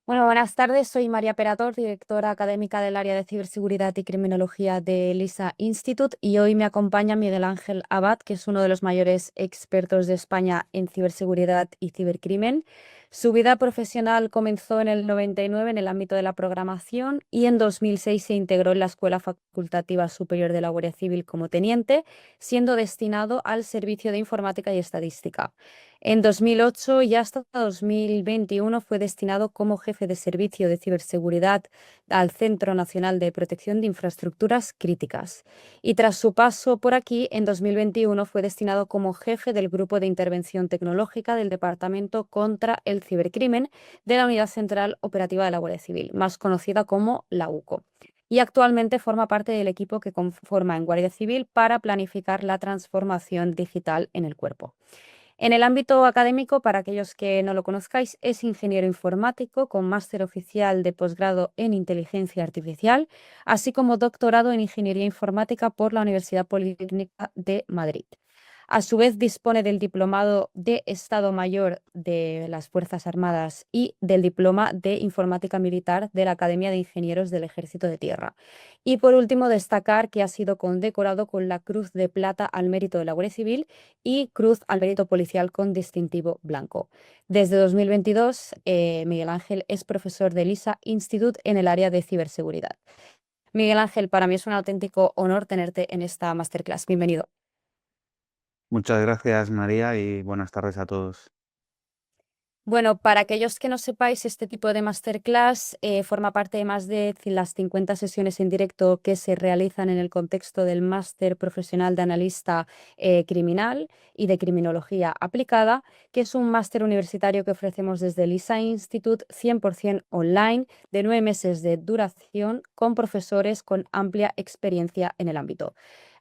Bueno, buenas tardes. Soy María Perator, directora académica del área de ciberseguridad y criminología de LISA Institute, y hoy me acompaña Miguel Ángel Abad, que es uno de los mayores expertos de España en ciberseguridad y cibercrimen. Su vida profesional comenzó en el 99 en el ámbito de la programación y en 2006 se integró en la Escuela Facultativa Superior de la Guardia Civil como teniente, siendo destinado al Servicio de Informática y Estadística. En 2008 y hasta 2021 fue destinado como jefe de servicio de ciberseguridad al Centro Nacional de Protección de Infraestructuras Críticas. Y tras su paso por aquí, en 2021 fue destinado como jefe del Grupo de Intervención Tecnológica del Departamento contra el Cibercrimen de la Unidad Central Operativa de la Guardia Civil, más conocida como la UCO. Y actualmente forma parte del equipo que conforma en Guardia Civil para planificar la transformación digital en el cuerpo. En el ámbito académico, para aquellos que no lo conozcáis, es ingeniero informático con máster oficial de posgrado en inteligencia artificial, así como doctorado en ingeniería informática por la Universidad Politécnica de Madrid. A su vez, dispone del diplomado de Estado Mayor de las Fuerzas Armadas y del diploma de Informática Militar de la Academia de Ingenieros del Ejército de Tierra. Y por último, destacar que ha sido condecorado con la Cruz de Plata al Mérito de la Guardia Civil y Cruz al Mérito Policial con distintivo blanco. Desde 2022, Miguel Ángel es profesor de LISA Institute en el área de ciberseguridad. Miguel Ángel, para mí es un auténtico honor tenerte en esta masterclass. Bienvenido. Muchas gracias, María, y buenas tardes a todos. Bueno, para aquellos que no sepáis, este tipo de masterclass forma parte de más de las 50 sesiones en directo que se realizan en el contexto del máster profesional de analista criminal y de criminología aplicada, que es un máster universitario que ofrecemos desde el LISA Institute 100% online, de 9 meses de duración, con profesores con amplia experiencia en el ámbito.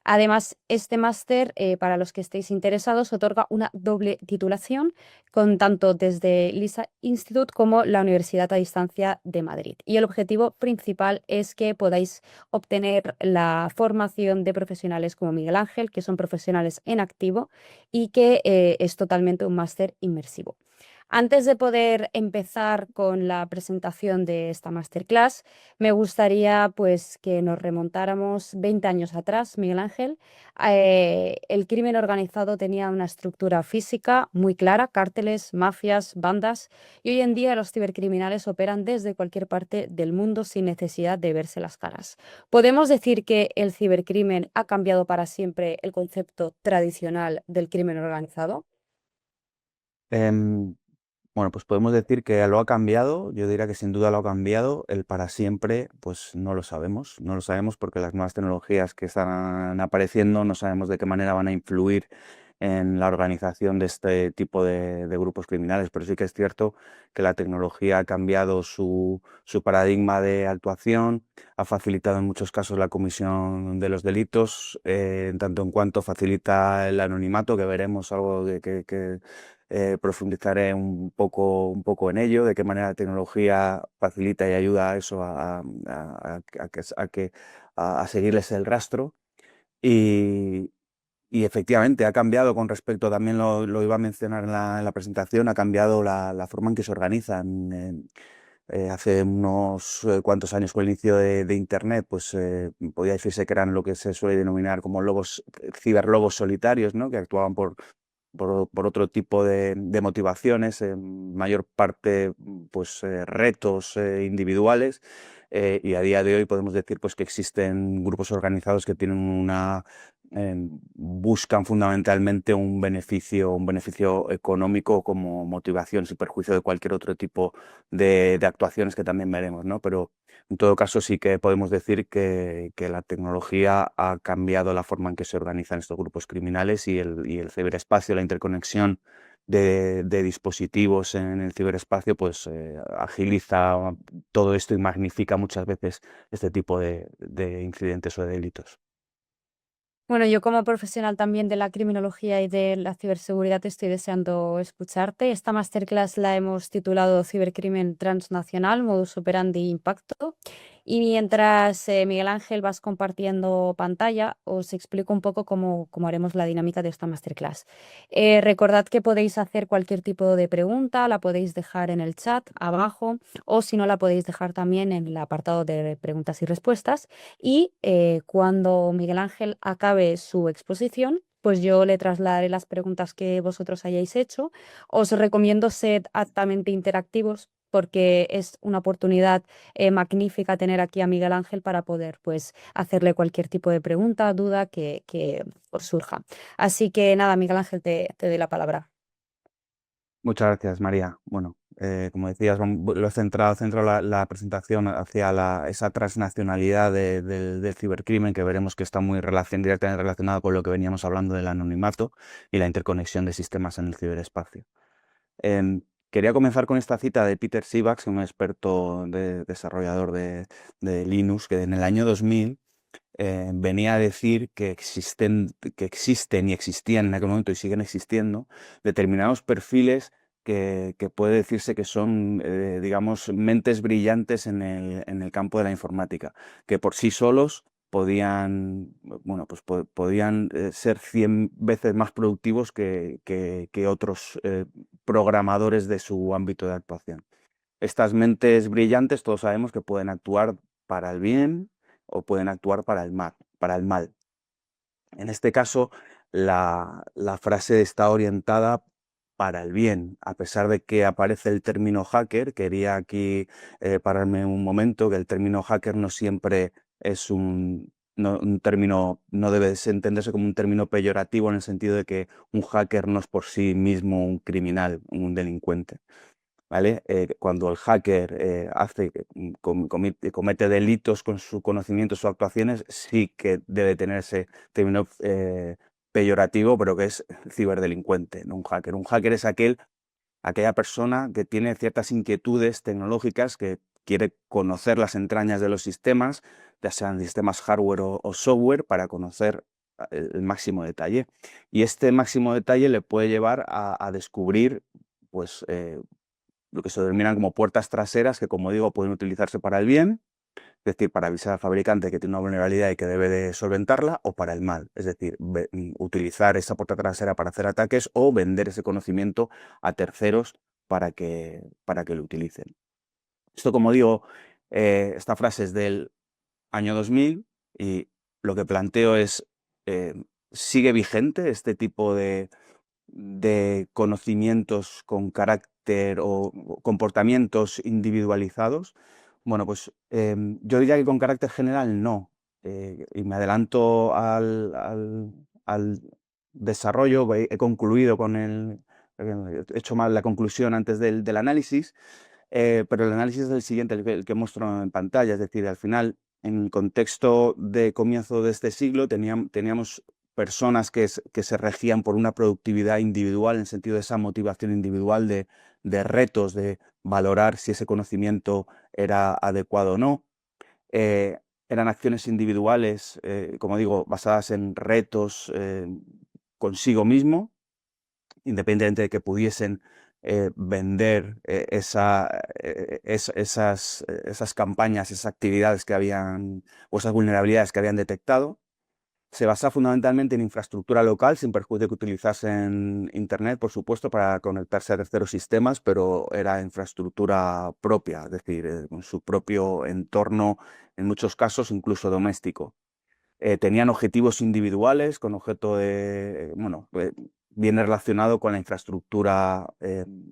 Además, este máster, para los que estéis interesados, otorga una doble titulación con tanto desde LISA Institute como la Universidad a Distancia de Madrid. Y el objetivo principal es que podáis obtener la formación de profesionales como Miguel Ángel, que son profesionales en activo y que es totalmente un máster inmersivo. Antes de poder empezar con la presentación de esta masterclass, me gustaría pues que nos remontáramos 20 años atrás, Miguel Ángel. El crimen organizado tenía una estructura física muy clara, cárteles, mafias, bandas, y hoy en día los cibercriminales operan desde cualquier parte del mundo sin necesidad de verse las caras. ¿Podemos decir que el cibercrimen ha cambiado para siempre el concepto tradicional del crimen organizado? Em, bueno, pues podemos decir que lo ha cambiado, yo diría que sin duda lo ha cambiado, el para siempre, pues no lo sabemos porque las nuevas tecnologías que están apareciendo no sabemos de qué manera van a influir en la organización de este tipo de grupos criminales, pero sí que es cierto que la tecnología ha cambiado su paradigma de actuación, ha facilitado en muchos casos la comisión de los delitos, en tanto en cuanto facilita el anonimato, que veremos algo de que profundizaré un poco en ello, de qué manera la tecnología facilita y ayuda a eso, a seguirles el rastro. Y, y efectivamente ha cambiado con respecto, también lo iba a mencionar en la presentación, ha cambiado la forma en que se organizan. Hace unos cuantos años, con el inicio de Internet, pues podía decirse que eran lo que se suele denominar como lobos, ciberlobos solitarios, ¿no? Que actuaban por otro tipo de motivaciones, en mayor parte pues retos individuales, y a día de hoy podemos decir pues que existen grupos organizados que tienen buscan fundamentalmente un beneficio económico como motivación, sin perjuicio de cualquier otro tipo de actuaciones que también veremos, ¿no? Pero en todo caso, sí que podemos decir que la tecnología ha cambiado la forma en que se organizan estos grupos criminales, y el ciberespacio, la interconexión de dispositivos en el ciberespacio, pues agiliza todo esto y magnifica muchas veces este tipo de incidentes o de delitos. Bueno, yo como profesional también de la criminología y de la ciberseguridad estoy deseando escucharte. Esta masterclass la hemos titulado Cibercrimen Transnacional, Modus Operandi e Impacto. Y mientras Miguel Ángel vas compartiendo pantalla, os explico un poco cómo haremos la dinámica de esta masterclass. Recordad que podéis hacer cualquier tipo de pregunta, la podéis dejar en el chat abajo o si no la podéis dejar también en el apartado de preguntas y respuestas. Y cuando Miguel Ángel acabe su exposición, pues yo le trasladaré las preguntas que vosotros hayáis hecho. Os recomiendo ser altamente interactivos porque es una oportunidad magnífica tener aquí a Miguel Ángel para poder pues hacerle cualquier tipo de pregunta, duda que os surja. Así que nada, Miguel Ángel, te doy la palabra. Muchas gracias, María. Bueno, como decías, lo he centrado la presentación hacia esa transnacionalidad del cibercrimen, que veremos que está muy directamente relacionado con lo que veníamos hablando del anonimato y la interconexión de sistemas en el ciberespacio. Quería comenzar con esta cita de Peter Sivaks, un experto desarrollador de Linux, que en el año 2000 venía a decir que existen y existían en aquel momento y siguen existiendo determinados perfiles que puede decirse que son, digamos, mentes brillantes en el campo de la informática, que por sí solos podían, bueno, pues podían ser 100 veces más productivos que otros programadores de su ámbito de actuación. Estas mentes brillantes todos sabemos que pueden actuar para el bien o pueden actuar para el mal, para el mal. En este caso, la frase está orientada para el bien, a pesar de que aparece el término hacker. Quería aquí pararme un momento, que el término hacker no siempre es un término, no debe entenderse como un término peyorativo en el sentido de que un hacker no es por sí mismo un criminal, un delincuente. ¿Vale? Cuando el hacker comete delitos con su conocimiento, sus actuaciones, sí que debe tener ese término peyorativo, pero que es ciberdelincuente, no un hacker. Un hacker es aquella persona que tiene ciertas inquietudes tecnológicas, que quiere conocer las entrañas de los sistemas, ya sean sistemas hardware o software, para conocer el máximo detalle. Y este máximo detalle le puede llevar a descubrir, pues, lo que se denominan como puertas traseras, que, como digo, pueden utilizarse para el bien, es decir, para avisar al fabricante que tiene una vulnerabilidad y que debe de solventarla, o para el mal, es decir, utilizar esa puerta trasera para hacer ataques o vender ese conocimiento a terceros para que lo utilicen. Esto, como digo, esta frase es del año 2000 y lo que planteo es, ¿sigue vigente este tipo de conocimientos con carácter o comportamientos individualizados? Bueno, pues yo diría que con carácter general no. Y me adelanto al desarrollo. He concluido he hecho mal la conclusión antes del análisis, pero el análisis es el siguiente, el que muestro en pantalla. Es decir, al final, en el contexto de comienzo de este siglo, teníamos personas que se regían por una productividad individual, en el sentido de esa motivación individual de retos, de valorar si ese conocimiento era adecuado o no. Eh, Eran acciones individuales, como digo, basadas en retos consigo mismo, independientemente de que pudiesen vender esas campañas, esas actividades que habían, o esas vulnerabilidades que habían detectado. Se basa fundamentalmente en infraestructura local, sin perjuicio de que utilizasen Internet, por supuesto, para conectarse a terceros sistemas, pero era infraestructura propia, es decir, con su propio entorno, en muchos casos incluso doméstico. Tenían objetivos individuales con objeto bueno, viene relacionado con la infraestructura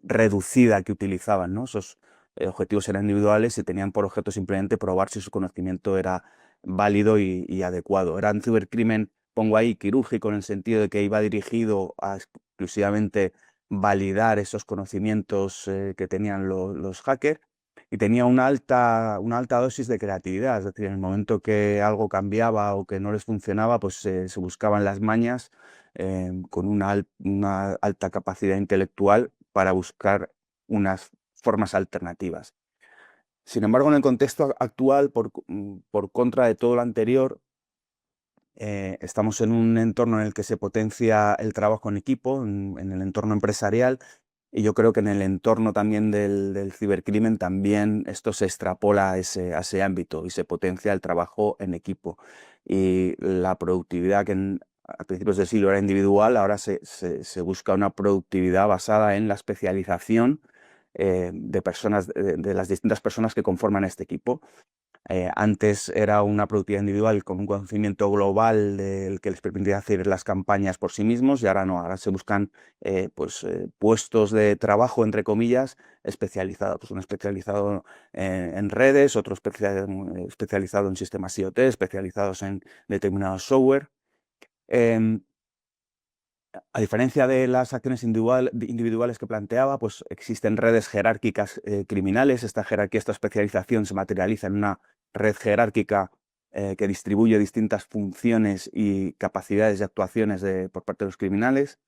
reducida que utilizaban, ¿no? Esos objetivos eran individuales y tenían por objeto simplemente probar si su conocimiento era válido y adecuado. Era un cibercrimen, pongo ahí, quirúrgico, en el sentido de que iba dirigido a exclusivamente validar esos conocimientos que tenían los hackers, y tenía una alta dosis de creatividad. Es decir, en el momento que algo cambiaba o que no les funcionaba, pues se buscaban las mañas con una alta capacidad intelectual para buscar unas formas alternativas. Sin embargo, en el contexto actual, por contra de todo lo anterior, estamos en un entorno en el que se potencia el trabajo en equipo, en el entorno empresarial, Y yo creo que en el entorno también del cibercrimen también esto se extrapola a ese ámbito y se potencia el trabajo en equipo. Y la productividad a principios del siglo era individual, ahora se busca una productividad basada en la especialización de personas, de las distintas personas que conforman este equipo. Antes era una productividad individual con un conocimiento global del que les permitía hacer las campañas por sí mismos y ahora no, ahora se buscan puestos de trabajo, entre comillas, especializados. Pues uno especializado en redes, otro especializado en sistemas IoT, especializados en determinados software. Em, a diferencia de las acciones individuales que planteaba, pues existen redes jerárquicas criminales. Esta jerarquía, esta especialización se materializa en una red jerárquica que distribuye distintas funciones y capacidades y actuaciones por parte de los criminales.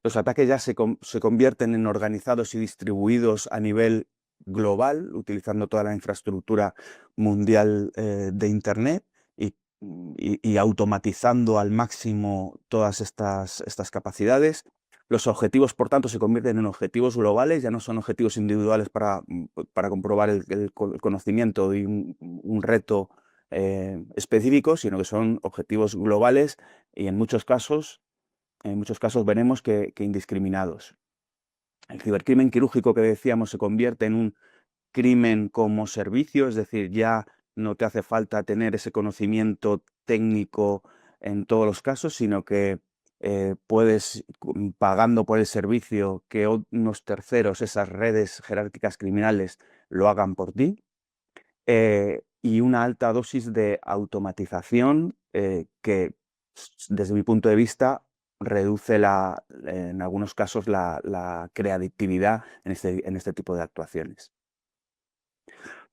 Los ataques ya se convierten en organizados y distribuidos a nivel global, utilizando toda la infraestructura mundial de Internet y automatizando al máximo todas estas capacidades. Los objetivos, por tanto, se convierten en objetivos globales, ya no son objetivos individuales para comprobar el conocimiento y un reto específico, sino que son objetivos globales y en muchos casos veremos que indiscriminados. El cibercrimen quirúrgico que decíamos se convierte en un crimen como servicio, es decir, ya no te hace falta tener ese conocimiento técnico en todos los casos, sino que puedes, pagando por el servicio, que unos terceros, esas redes jerárquicas criminales, lo hagan por ti. Y una alta dosis de automatización que, desde mi punto de vista, reduce en algunos casos la creatividad en este tipo de actuaciones.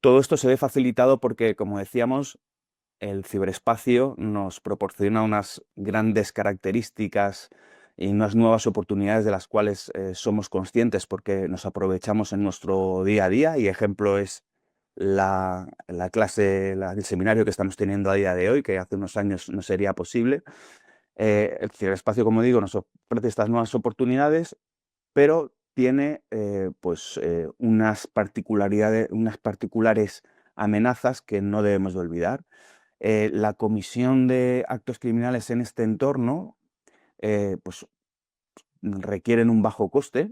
Todo esto se ve facilitado porque, como decíamos, el ciberespacio nos proporciona unas grandes características y unas nuevas oportunidades de las cuales somos conscientes porque nos aprovechamos en nuestro día a día, y ejemplo es la clase, el seminario que estamos teniendo a día de hoy, que hace unos años no sería posible. El ciberespacio, como digo, nos ofrece estas nuevas oportunidades, pero tiene unas particulares amenazas que no debemos de olvidar. La comisión de actos criminales en este entorno pues requieren un bajo coste,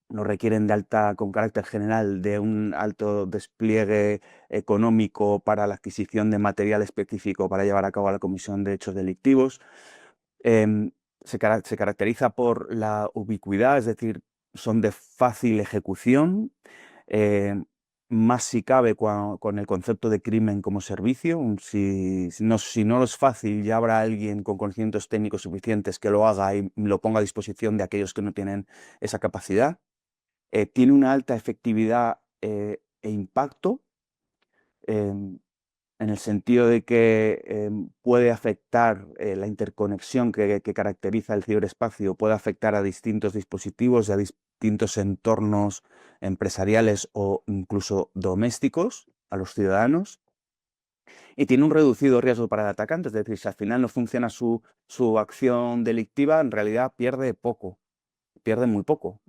no requieren con carácter general de un alto despliegue económico para la adquisición de material específico para llevar a cabo la comisión de hechos delictivos. Em, se caracteriza por la ubicuidad, es decir, son de fácil ejecución, más si cabe con el concepto de crimen como servicio. Si no es fácil, ya habrá alguien con conocimientos técnicos suficientes que lo haga y lo ponga a disposición de aquellos que no tienen esa capacidad. Tiene una alta efectividad e impacto, em, en el sentido de que puede afectar la interconexión que caracteriza el ciberespacio, puede afectar a distintos dispositivos y a distintos entornos empresariales o incluso domésticos, a los ciudadanos, y tiene un reducido riesgo para el atacante. Es decir, si al final no funciona su acción delictiva, en realidad pierde poco, pierde muy poco.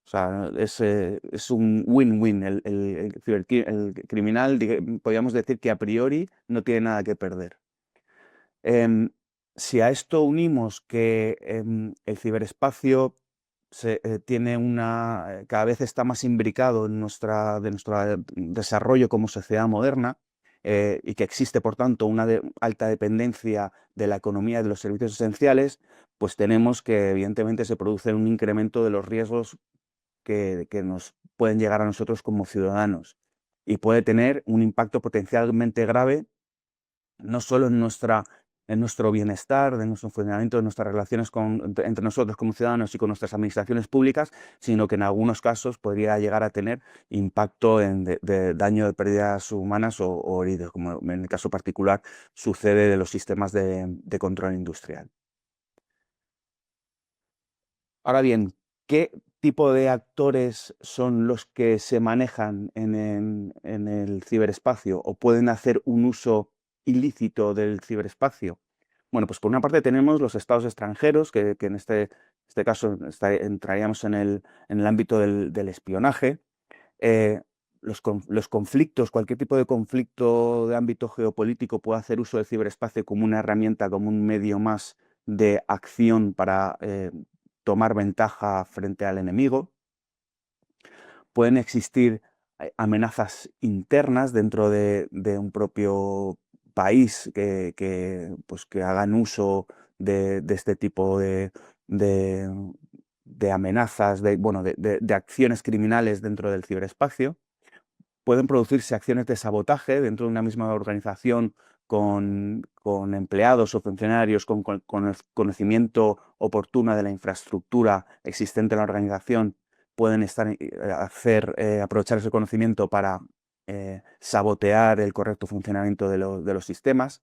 O sea, es un win-win. El criminal, podríamos decir que a priori no tiene nada que perder. Si a esto unimos que el ciberespacio cada vez está más imbricado en nuestro desarrollo como sociedad moderna, y que existe, por tanto, una alta dependencia de la economía y de los servicios esenciales, pues tenemos que, evidentemente, se produce un incremento de los riesgos que nos pueden llegar a nosotros como ciudadanos, y puede tener un impacto potencialmente grave, no solo en nuestro bienestar, de nuestro funcionamiento, de nuestras relaciones entre nosotros como ciudadanos y con nuestras administraciones públicas, sino que en algunos casos podría llegar a tener impacto de daño, de pérdidas humanas o heridos, como en el caso particular sucede de los sistemas de control industrial. Ahora bien, ¿qué tipo de actores son los que se manejan en el ciberespacio o pueden hacer un uso ilícito del ciberespacio? Bueno, pues por una parte tenemos los estados extranjeros que en este este caso entraríamos en el ámbito del espionaje. Los conflictos, cualquier tipo de conflicto de ámbito geopolítico puede hacer uso del ciberespacio como una herramienta, como un medio más de acción para tomar ventaja frente al enemigo. Pueden existir amenazas internas dentro de un propio país pues, que hagan uso de este tipo de- de amenazas, bueno, de acciones criminales dentro del ciberespacio. Pueden producirse acciones de sabotaje dentro de una misma organización con empleados o funcionarios con el conocimiento oportuno de la infraestructura existente en la organización. Pueden aprovechar ese conocimiento para sabotear el correcto funcionamiento de los sistemas.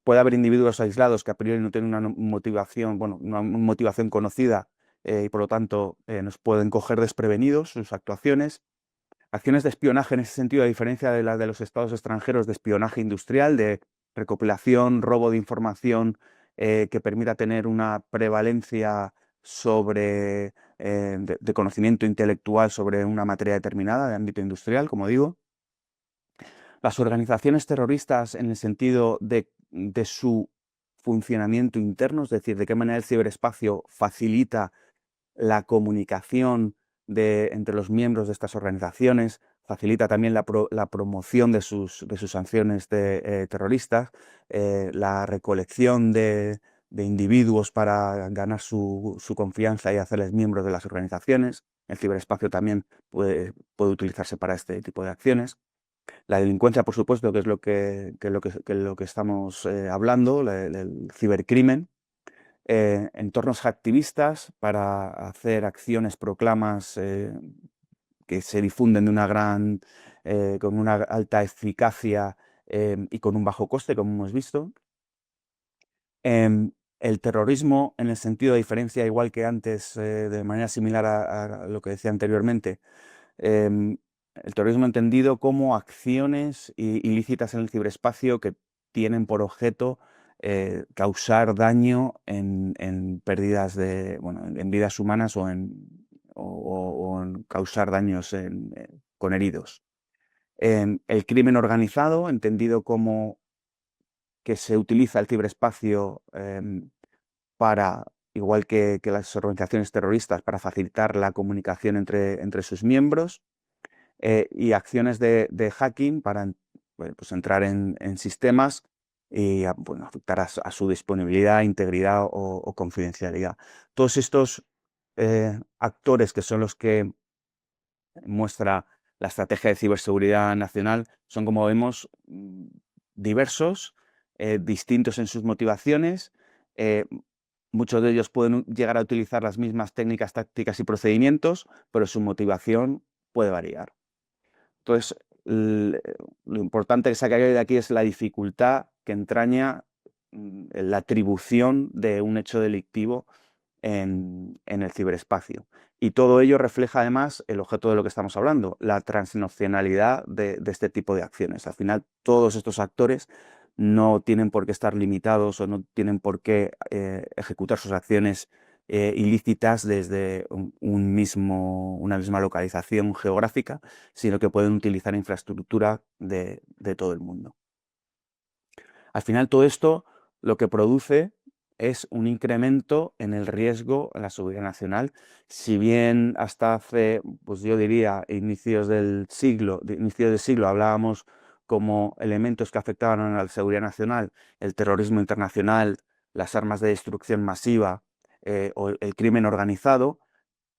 Puede haber individuos aislados que a priori no tienen una motivación, bueno, una motivación conocida, y por lo tanto nos pueden coger desprevenidos sus actuaciones. Acciones de espionaje en ese sentido, a diferencia de las de los estados extranjeros, de espionaje industrial, de recopilación, robo de información que permita tener una prevalencia de conocimiento intelectual sobre una materia determinada de ámbito industrial, como digo. Las organizaciones terroristas en el sentido de su funcionamiento interno, es decir, de qué manera el ciberespacio facilita la comunicación entre los miembros de estas organizaciones, facilita también la promoción de sus sanciones terroristas, la recolección de individuos para ganar su confianza y hacerles miembros de las organizaciones. El ciberespacio también puede utilizarse para este tipo de acciones. La delincuencia, por supuesto, que es lo que estamos hablando, el cibercrimen. Entornos activistas para hacer acciones, proclamas que se difunden con una alta eficacia y con un bajo coste, como hemos visto. El terrorismo, en el sentido de diferencia, igual que antes, de manera similar a lo que decía anteriormente, em, el terrorismo entendido como acciones ilícitas en el ciberespacio que tienen por objeto causar daño en pérdidas bueno, en vidas humanas o en causar daños con heridos. El crimen organizado, entendido como que se utiliza el ciberespacio para, igual que las organizaciones terroristas, para facilitar la comunicación entre sus miembros, y acciones de hacking para bueno, pues entrar en sistemas y bueno, afectar a su disponibilidad, integridad o confidencialidad. Todos estos actores que son los que muestra la estrategia de ciberseguridad nacional son, como vemos, diversos, distintos en sus motivaciones. eh, Muchos de ellos pueden llegar a utilizar las mismas técnicas, tácticas y procedimientos, pero su motivación puede variar. Entonces, lo importante que sacar de aquí es la dificultad que entraña la atribución de un hecho delictivo en el ciberespacio. Y todo ello refleja además el objeto de lo que estamos hablando, la transnacionalidad de este tipo de acciones. Al final, todos estos actores no tienen por qué estar limitados o no tienen por qué ejecutar sus acciones ilícitas desde una misma localización geográfica, sino que pueden utilizar infraestructura de todo el mundo. Al final, todo esto lo que produce es un incremento en el riesgo en la seguridad nacional. Si bien hasta hace, pues yo diría, inicios del siglo hablábamos como elementos que afectaban a la seguridad nacional, el terrorismo internacional, las armas de destrucción masiva o el crimen organizado,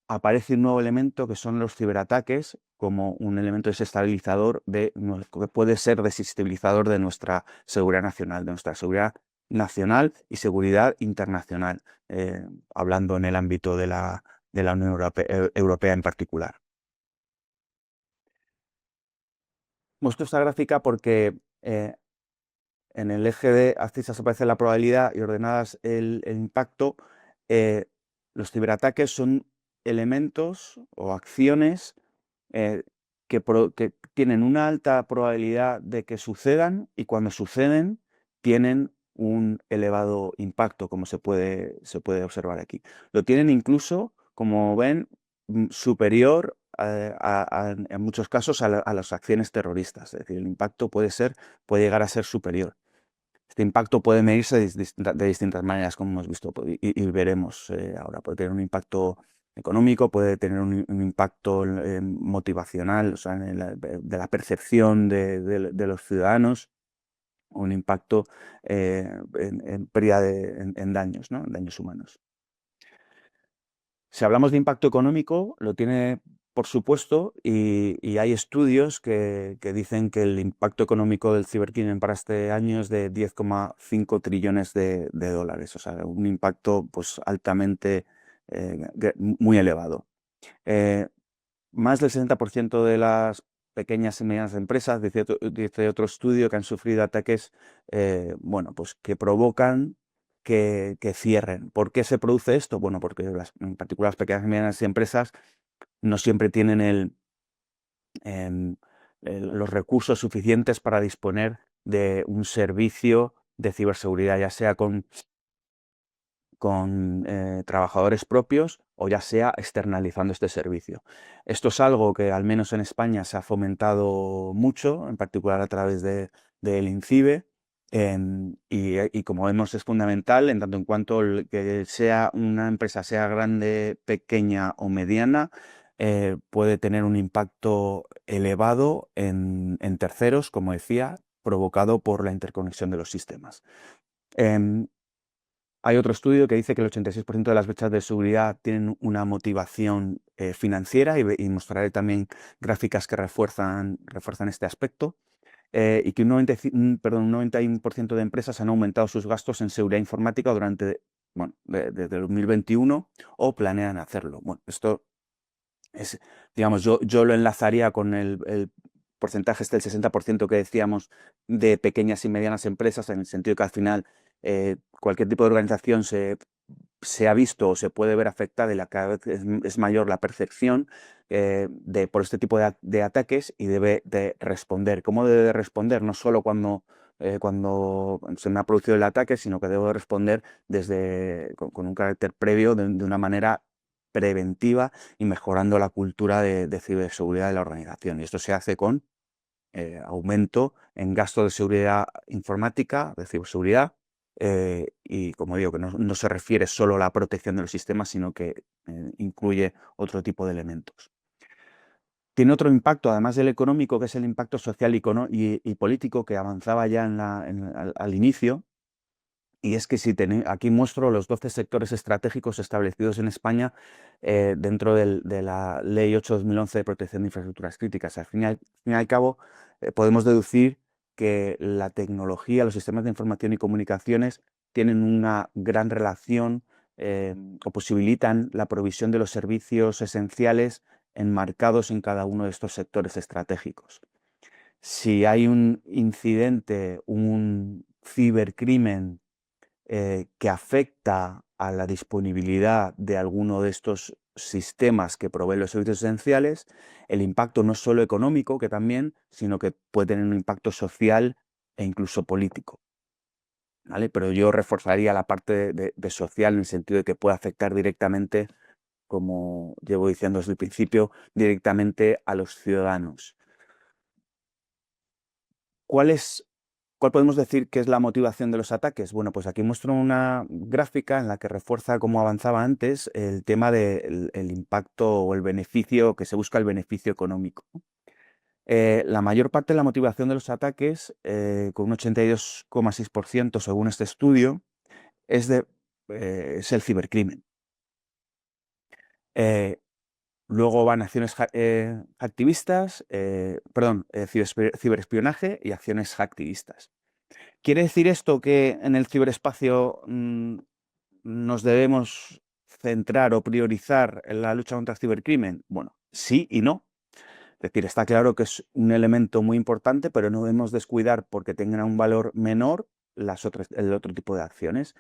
aparece un nuevo elemento que son los ciberataques como un elemento desestabilizador que puede ser desestabilizador de nuestra seguridad nacional y seguridad internacional, hablando en el ámbito de la Unión Europea en particular. Muestro esta gráfica porque en el eje de abscisas aparece la probabilidad y ordenadas el impacto. eh, los ciberataques son elementos o acciones que tienen una alta probabilidad de que sucedan y cuando suceden tienen un elevado impacto, como se puede observar aquí. Lo tienen incluso, como ven, superior en muchos casos a las acciones terroristas. Es decir, el impacto puede llegar a ser superior. Este impacto puede medirse de distintas maneras, como hemos visto, y veremos ahora. Puede tener un impacto económico, puede tener un impacto motivacional, o sea, de la percepción de los ciudadanos, un impacto en pérdida en daños, ¿no? En daños humanos. Si hablamos de impacto económico, lo tiene, por supuesto, y hay estudios que dicen que el impacto económico del cibercrimen para este año es de 10,5 trillones de dólares, o sea, un impacto pues altamente muy elevado. Eh, Más del 60% de las pequeñas y medianas empresas, dice otro estudio, que han sufrido ataques, bueno, pues que provocan que cierren. ¿Por qué se produce esto? Bueno, porque en particular las pequeñas y medianas empresas no siempre tienen em, los recursos suficientes para disponer de un servicio de ciberseguridad, ya sea con trabajadores propios o ya sea externalizando este servicio. Esto es algo que al menos en España se ha fomentado mucho, en particular a través del INCIBE, y como vemos es fundamental en tanto en cuanto que sea una empresa, sea grande, pequeña o mediana, puede tener un impacto elevado en terceros, como decía, provocado por la interconexión de los sistemas. Em, Hay otro estudio que dice que el 86% de las brechas de seguridad tienen una motivación financiera, y mostraré también gráficas que refuerzan este aspecto, y que un 91% de empresas han aumentado sus gastos en seguridad informática bueno, desde 2021 o planean hacerlo. Bueno, esto es, digamos, yo lo enlazaría con el porcentaje del 60% que decíamos de pequeñas y medianas empresas, en el sentido que al final cualquier tipo de organización se ha visto o se puede ver afectada, y cada vez es mayor la percepción por este tipo de ataques, y debe de responder. ¿Cómo debe de responder? No solo cuando se me ha producido el ataque, sino que debo de responder con un carácter previo, de una manera preventiva, y mejorando la cultura de ciberseguridad de la organización. Y esto se hace con aumento en gasto de seguridad informática, de ciberseguridad, y como digo, que no se refiere solo a la protección de los sistemas, sino que incluye otro tipo de elementos. Tiene otro impacto, además del económico, que es el impacto social y político, que avanzaba ya al inicio. Y es que aquí muestro los 12 sectores estratégicos establecidos en España dentro de la Ley 8/2011 de protección de infraestructuras críticas. Al fin y al cabo, podemos deducir que la tecnología, los sistemas de información y comunicaciones tienen una gran relación, o posibilitan la provisión de los servicios esenciales enmarcados en cada uno de estos sectores estratégicos. Si hay un incidente, un cibercrimen, que afecta a la disponibilidad de alguno de estos sistemas que proveen los servicios esenciales, el impacto no es solo económico, que también, sino que puede tener un impacto social e incluso político, ¿vale? Pero yo reforzaría la parte de social, en el sentido de que puede afectar directamente, como llevo diciendo desde el principio, directamente a los ciudadanos. ¿Cuál podemos decir que es la motivación de los ataques? Bueno, pues aquí muestro una gráfica en la que refuerza, como avanzaba antes, el tema del impacto o el beneficio, que se busca el beneficio económico. La mayor parte de la motivación de los ataques, con un 82,6% según este estudio, es el cibercrimen. Luego van acciones hacktivistas, ciberespionaje y acciones hacktivistas. ¿Quiere decir esto que en el ciberespacio nos debemos centrar o priorizar en la lucha contra el cibercrimen? Bueno, sí y no. Es decir, está claro que es un elemento muy importante, pero no debemos descuidar, porque tengan un valor menor, el otro tipo de acciones,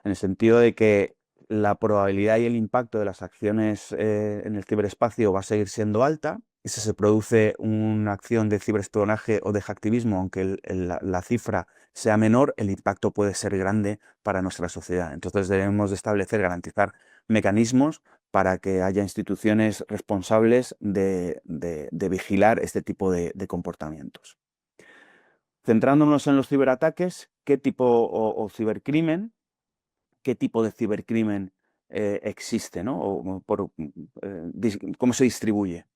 en el sentido de que la probabilidad y el impacto de las acciones en el ciberespacio va a seguir siendo alta, y si se produce una acción de ciberespionaje o de hacktivismo, aunque la cifra sea menor, el impacto puede ser grande para nuestra sociedad. Entonces debemos de establecer, garantizar mecanismos para que haya instituciones responsables de vigilar este tipo de comportamientos. Centrándonos en los ciberataques, ¿qué tipo o cibercrimen? ¿Qué tipo de cibercrimen existe, ¿no? ¿Cómo se distribuye?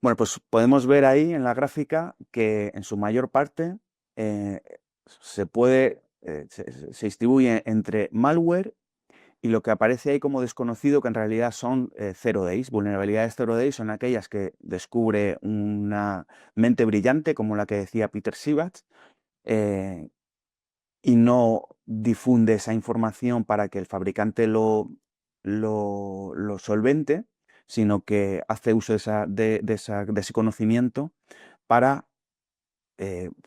Bueno, pues podemos ver ahí en la gráfica que en su mayor parte eh, se distribuye entre malware y lo que aparece ahí como desconocido, que en realidad son zero days. Vulnerabilidades zero days son aquellas que descubre una mente brillante, como la que decía Peter Sivats, eh, y no difunde esa información para que el fabricante lo solvente, sino que hace uso de ese conocimiento para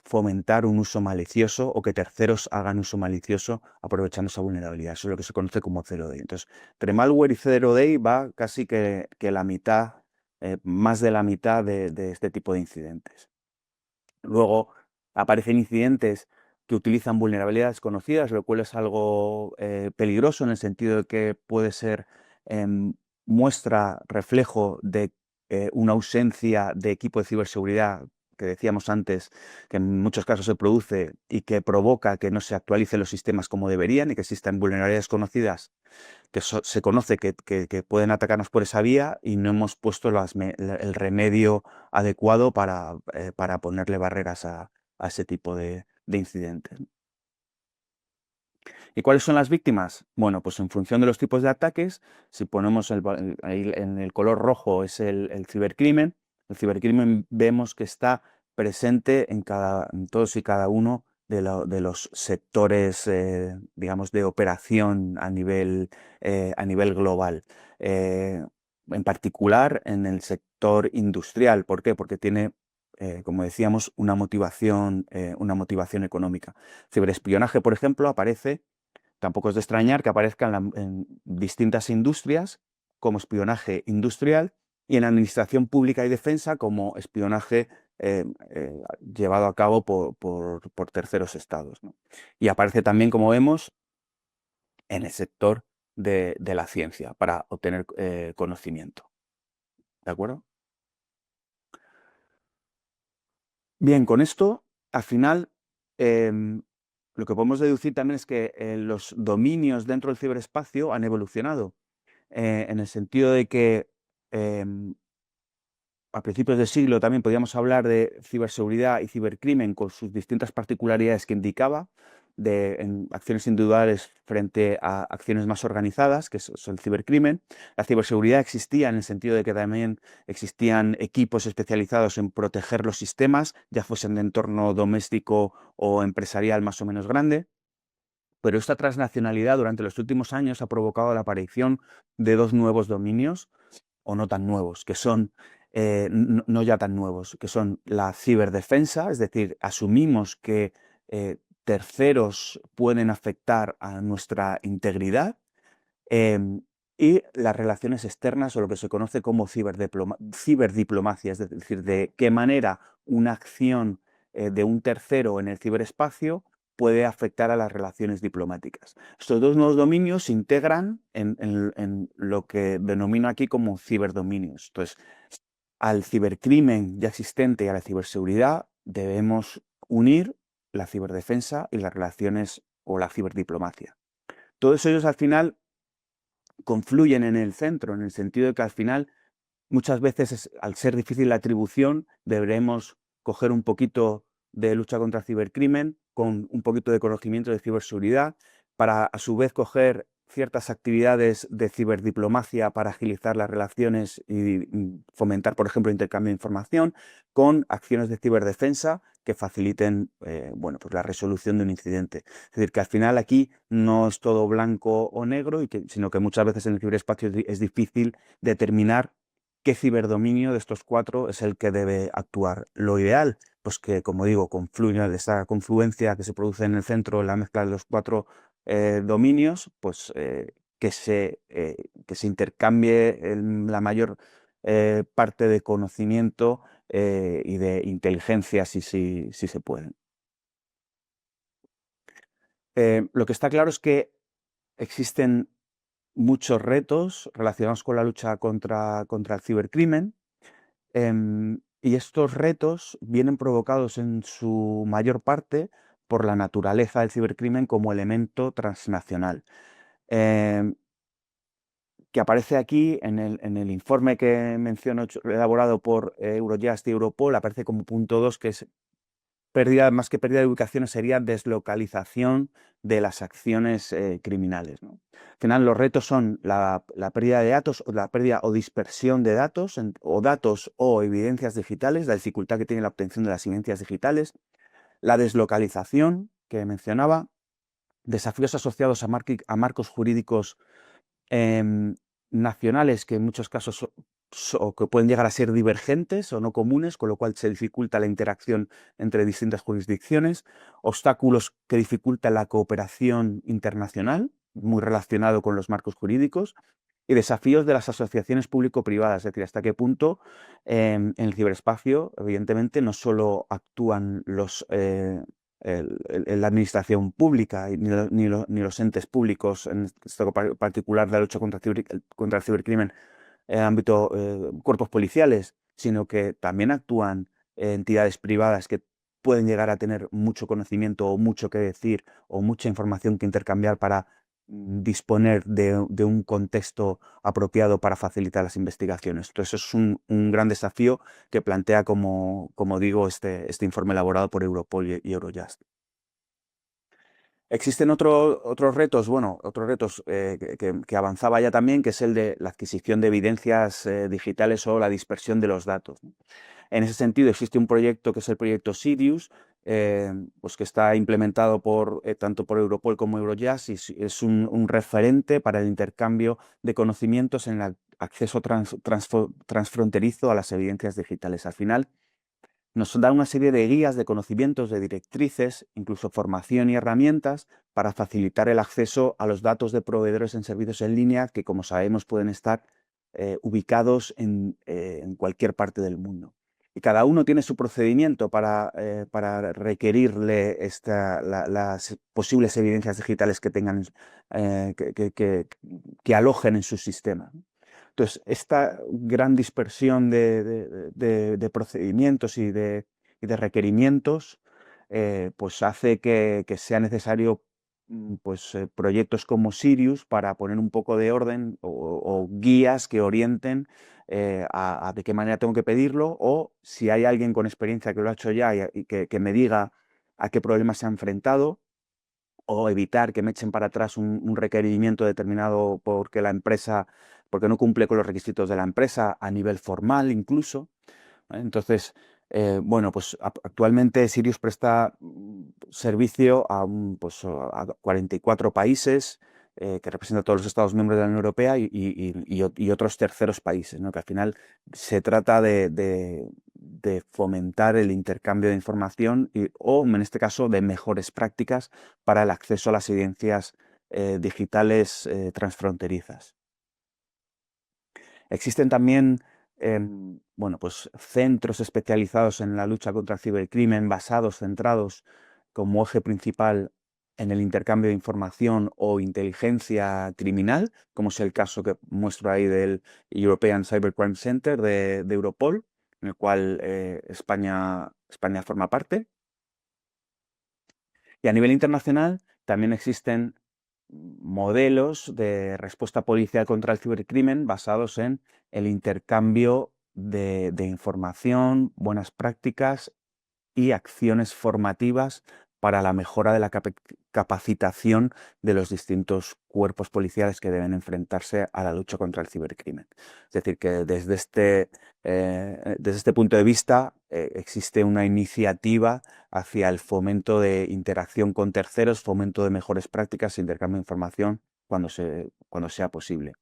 fomentar un uso malicioso o que terceros hagan uso malicioso aprovechando esa vulnerabilidad. Eso es lo que se conoce como zero day. Entonces, entre malware y zero day va casi que la mitad, más de la mitad de este tipo de incidentes. Luego aparecen incidentes que utilizan vulnerabilidades conocidas, lo cual es algo peligroso en el sentido de que puede ser muestra, reflejo de una ausencia de equipo de ciberseguridad que decíamos antes, que en muchos casos se produce y que provoca que no se actualicen los sistemas como deberían y que existan vulnerabilidades conocidas que se conoce que pueden atacarnos por esa vía y no hemos puesto el remedio adecuado para ponerle barreras a ese tipo de incidentes. ¿Y cuáles son las víctimas? Bueno, pues en función de los tipos de ataques, si ponemos ahí en el color rojo es el cibercrimen. El cibercrimen vemos que está presente en todos y cada uno de los sectores, digamos, de operación a nivel global. En particular en el sector industrial. ¿Por qué? Porque tiene, como decíamos, una motivación económica. Ciberespionaje, por ejemplo, aparece. Tampoco es de extrañar que aparezca en distintas industrias como espionaje industrial y en administración pública y defensa como espionaje llevado a cabo por terceros estados, ¿no? Y aparece también, como vemos, en el sector de la ciencia para obtener conocimiento. ¿De acuerdo? Bien, con esto, al final, lo que podemos deducir también es que los dominios dentro del ciberespacio han evolucionado. En el sentido de que a principios de siglo también podíamos hablar de ciberseguridad y cibercrimen con sus distintas particularidades que indicaba, en acciones individuales frente a acciones más organizadas, que es el cibercrimen. La ciberseguridad existía en el sentido de que también existían equipos especializados en proteger los sistemas, ya fuesen de entorno doméstico o empresarial más o menos grande. Pero esta transnacionalidad durante los últimos años ha provocado la aparición de dos nuevos dominios, o no tan nuevos, que son, no ya tan nuevos, que son la ciberdefensa, es decir, asumimos que terceros pueden afectar a nuestra integridad, em, y las relaciones externas, o lo que se conoce como ciberdiplomacia, es decir, de qué manera una acción de un tercero en el ciberespacio puede afectar a las relaciones diplomáticas. Estos dos nuevos dominios se integran en lo que denomino aquí como ciberdominios. Entonces, al cibercrimen ya existente y a la ciberseguridad debemos unir la ciberdefensa y las relaciones o la ciberdiplomacia. Todos ellos al final confluyen en el centro, en el sentido de que al final muchas veces, al ser difícil la atribución, deberemos coger un poquito de lucha contra el cibercrimen con un poquito de conocimiento de ciberseguridad para, a su vez, coger ciertas actividades de ciberdiplomacia para agilizar las relaciones y fomentar, por ejemplo, intercambio de información, con acciones de ciberdefensa que faciliten bueno, pues la resolución de un incidente. Es decir, que al final aquí no es todo blanco o negro, sino que muchas veces en el ciberespacio es difícil determinar qué ciberdominio de estos cuatro es el que debe actuar. Lo ideal, pues que, como digo, confluya esa confluencia que se produce en el centro, la mezcla de los cuatro dominios, pues que se intercambie la mayor parte de conocimiento y de inteligencia si se puede. Lo que está claro es que existen muchos retos relacionados con la lucha contra el cibercrimen. Y estos retos vienen provocados en su mayor parte por la naturaleza del cibercrimen como elemento transnacional, em, que aparece aquí en el informe que menciono, elaborado por Eurojust y Europol, aparece como punto 2, que es pérdida, más que pérdida de ubicaciones, sería deslocalización de las acciones criminales, ¿no? Al final, los retos son la pérdida de datos, o la pérdida o dispersión de datos, o datos o evidencias digitales, la dificultad que tiene la obtención de las evidencias digitales, la deslocalización que mencionaba, desafíos asociados a marcos jurídicos em, nacionales que en muchos casos o que pueden llegar a ser divergentes o no comunes, con lo cual se dificulta la interacción entre distintas jurisdicciones, obstáculos que dificultan la cooperación internacional, muy relacionado con los marcos jurídicos, y desafíos de las asociaciones público-privadas, es decir, hasta qué punto en el ciberespacio, evidentemente, no solo actúan la administración pública ni los entes públicos, en este particular la lucha contra el cibercrimen en el ámbito cuerpos policiales, sino que también actúan entidades privadas que pueden llegar a tener mucho conocimiento o mucho que decir o mucha información que intercambiar para disponer de un contexto apropiado para facilitar las investigaciones. Entonces, es un gran desafío que plantea, como digo, este informe elaborado por Europol y Eurojust. Existen otros retos, bueno, otros retos que avanzaba ya también, que es el de la adquisición de evidencias digitales o la dispersión de los datos, ¿no? En ese sentido, existe un proyecto que es el proyecto Sirius, pues que está implementado tanto por Europol como Eurojust, y es un referente para el intercambio de conocimientos en el acceso transfronterizo a las evidencias digitales. Al final, nos da una serie de guías, de conocimientos, de directrices, incluso formación y herramientas para facilitar el acceso a los datos de proveedores en servicios en línea que, como sabemos, pueden estar ubicados en cualquier parte del mundo. Y cada uno tiene su procedimiento para requerirle las posibles evidencias digitales que tengan, que alojen en su sistema. Entonces, esta gran dispersión de procedimientos y de requerimientos, pues hace que sea necesario pues, proyectos como Sirius para poner un poco de orden o guías que orienten a de qué manera tengo que pedirlo, o si hay alguien con experiencia que lo ha hecho ya y que me diga a qué problemas se ha enfrentado, o evitar que me echen para atrás un requerimiento determinado porque no cumple con los requisitos de la empresa a nivel formal incluso, ¿vale? Entonces, bueno, pues actualmente Sirius presta servicio pues, a 44 países, que representa a todos los Estados miembros de la Unión Europea y otros terceros países, ¿no? Que al final se trata de fomentar el intercambio de información o, en este caso, de mejores prácticas para el acceso a las evidencias digitales transfronterizas. Existen también bueno, pues centros especializados en la lucha contra el cibercrimen, centrados como eje principal en el intercambio de información o inteligencia criminal, como es el caso que muestro ahí del European Cybercrime Center de Europol, en el cual España forma parte. Y a nivel internacional también existen modelos de respuesta policial contra el cibercrimen basados en el intercambio de información, buenas prácticas y acciones formativas para la mejora de la capacitación de los distintos cuerpos policiales que deben enfrentarse a la lucha contra el cibercrimen. Es decir, que desde este punto de vista existe una iniciativa hacia el fomento de interacción con terceros, fomento de mejores prácticas e intercambio de información cuando sea posible.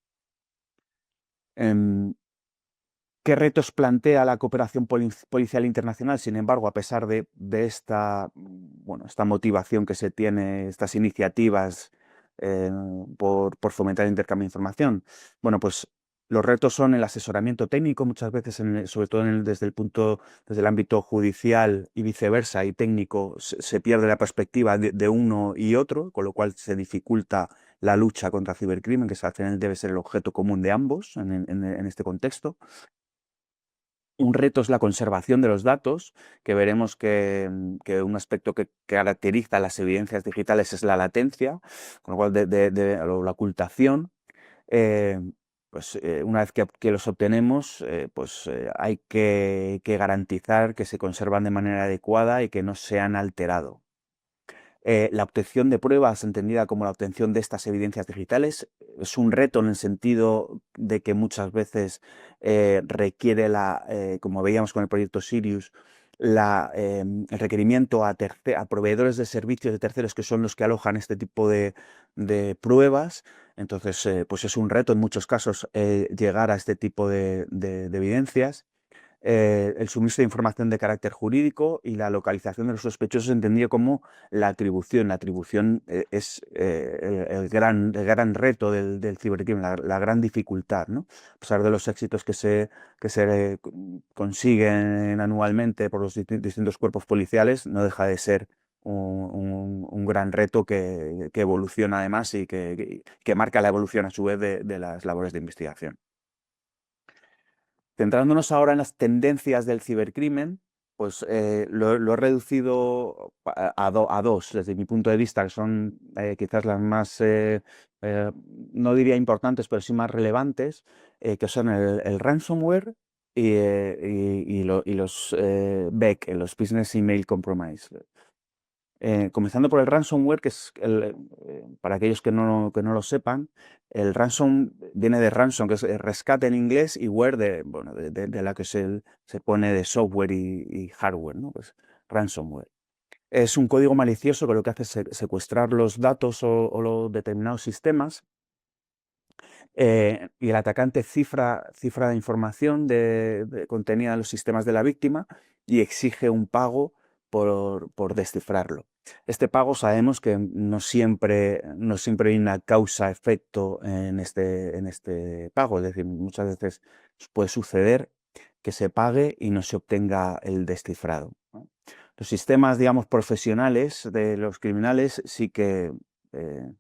¿Qué retos plantea la cooperación policial internacional? Sin embargo, a pesar de esta motivación que se tiene, estas iniciativas por fomentar el intercambio de información, bueno, pues Los retos son el asesoramiento técnico, muchas veces, sobre todo desde el ámbito judicial y viceversa, y técnico, se pierde la perspectiva de uno y otro, con lo cual se dificulta la lucha contra el cibercrimen, que al final debe ser el objeto común de ambos en este contexto. Un reto es la conservación de los datos, que veremos que un aspecto que caracteriza las evidencias digitales es la latencia, con lo cual o la ocultación. Eh, una vez que los obtenemos, hay que garantizar que se conservan de manera adecuada y que no se han alterado. La obtención de pruebas, entendida como la obtención de estas evidencias digitales, es un reto en el sentido de que muchas veces requiere, como veíamos con el proyecto Sirius, el requerimiento a proveedores de servicios de terceros, que son los que alojan este tipo de pruebas. Entonces, pues es un reto en muchos casos llegar a este tipo de evidencias. El suministro de información de carácter jurídico y la localización de los sospechosos, entendido como la atribución. La atribución es el gran reto del cibercrimen, la gran dificultad, ¿no? A pesar de los éxitos que se consiguen anualmente por los distintos cuerpos policiales, no deja de ser un gran reto que evoluciona además y que marca la evolución a su vez de las labores de investigación. Centrándonos ahora en las tendencias del cibercrimen, pues lo he reducido a dos, desde mi punto de vista, que son quizás las más, no diría importantes, pero sí más relevantes, que son el ransomware y los BEC, los Business Email Compromise. Comenzando por el ransomware, que es, para aquellos que no lo sepan, el ransom viene de ransom, que es rescate en inglés, y ware de la que se pone de software y hardware, ¿no? Pues ransomware. Es un código malicioso que lo que hace es secuestrar los datos o los determinados sistemas, y el atacante cifra la información contenida en los sistemas de la víctima y exige un pago por descifrarlo. Este pago sabemos que no siempre hay una causa-efecto en este pago, es decir, muchas veces puede suceder que se pague y no se obtenga el descifrado, ¿no? Los sistemas, digamos, profesionales de los criminales sí que eh,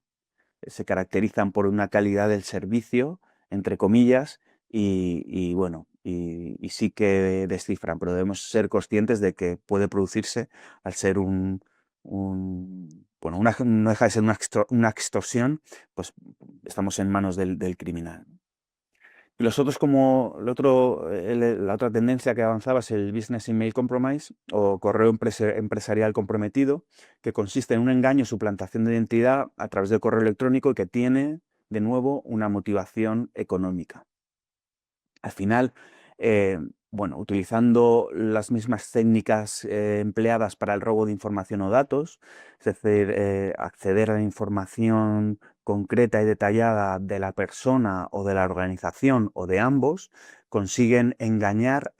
se caracterizan por una calidad del servicio, entre comillas, y sí que descifran, pero debemos ser conscientes de que puede producirse al ser no deja de ser una extorsión, pues estamos en manos del criminal. Y la otra tendencia que avanzaba es el Business Email Compromise, o correo empresarial comprometido, que consiste en un engaño, suplantación de identidad a través del correo electrónico, y que tiene, de nuevo, una motivación económica. Al final, eh, utilizando las mismas técnicas empleadas para el robo de información o datos, es decir, acceder a la información concreta y detallada de la persona o de la organización o de ambos, consiguen engañar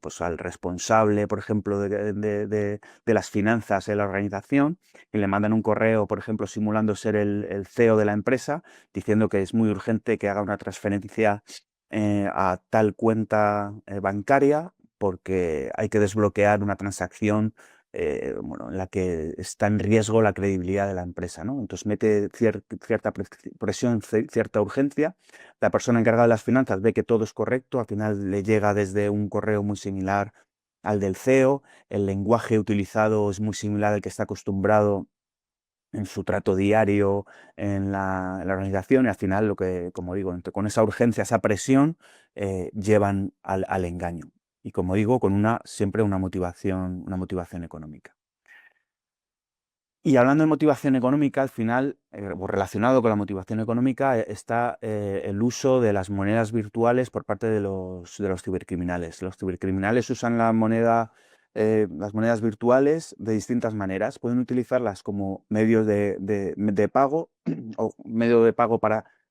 pues al responsable, por ejemplo, de las finanzas de la organización, y le mandan un correo, por ejemplo, simulando ser el CEO de la empresa, diciendo que es muy urgente que haga una transferencia a tal cuenta bancaria, porque hay que desbloquear una transacción en la que está en riesgo la credibilidad de la empresa, ¿no? Entonces mete cierta presión, cierta urgencia. La persona encargada de las finanzas ve que todo es correcto, al final le llega desde un correo muy similar al del CEO, el lenguaje utilizado es muy similar al que está acostumbrado en su trato diario en la organización, y al final, como digo, con esa urgencia, esa presión, llevan al engaño. Y como digo, con siempre una motivación económica. Y hablando de motivación económica, al final, o relacionado con la motivación económica, está el uso de las monedas virtuales por parte de los cibercriminales. Los cibercriminales usan las monedas virtuales de distintas maneras. Pueden utilizarlas como medios de pago o medio de pago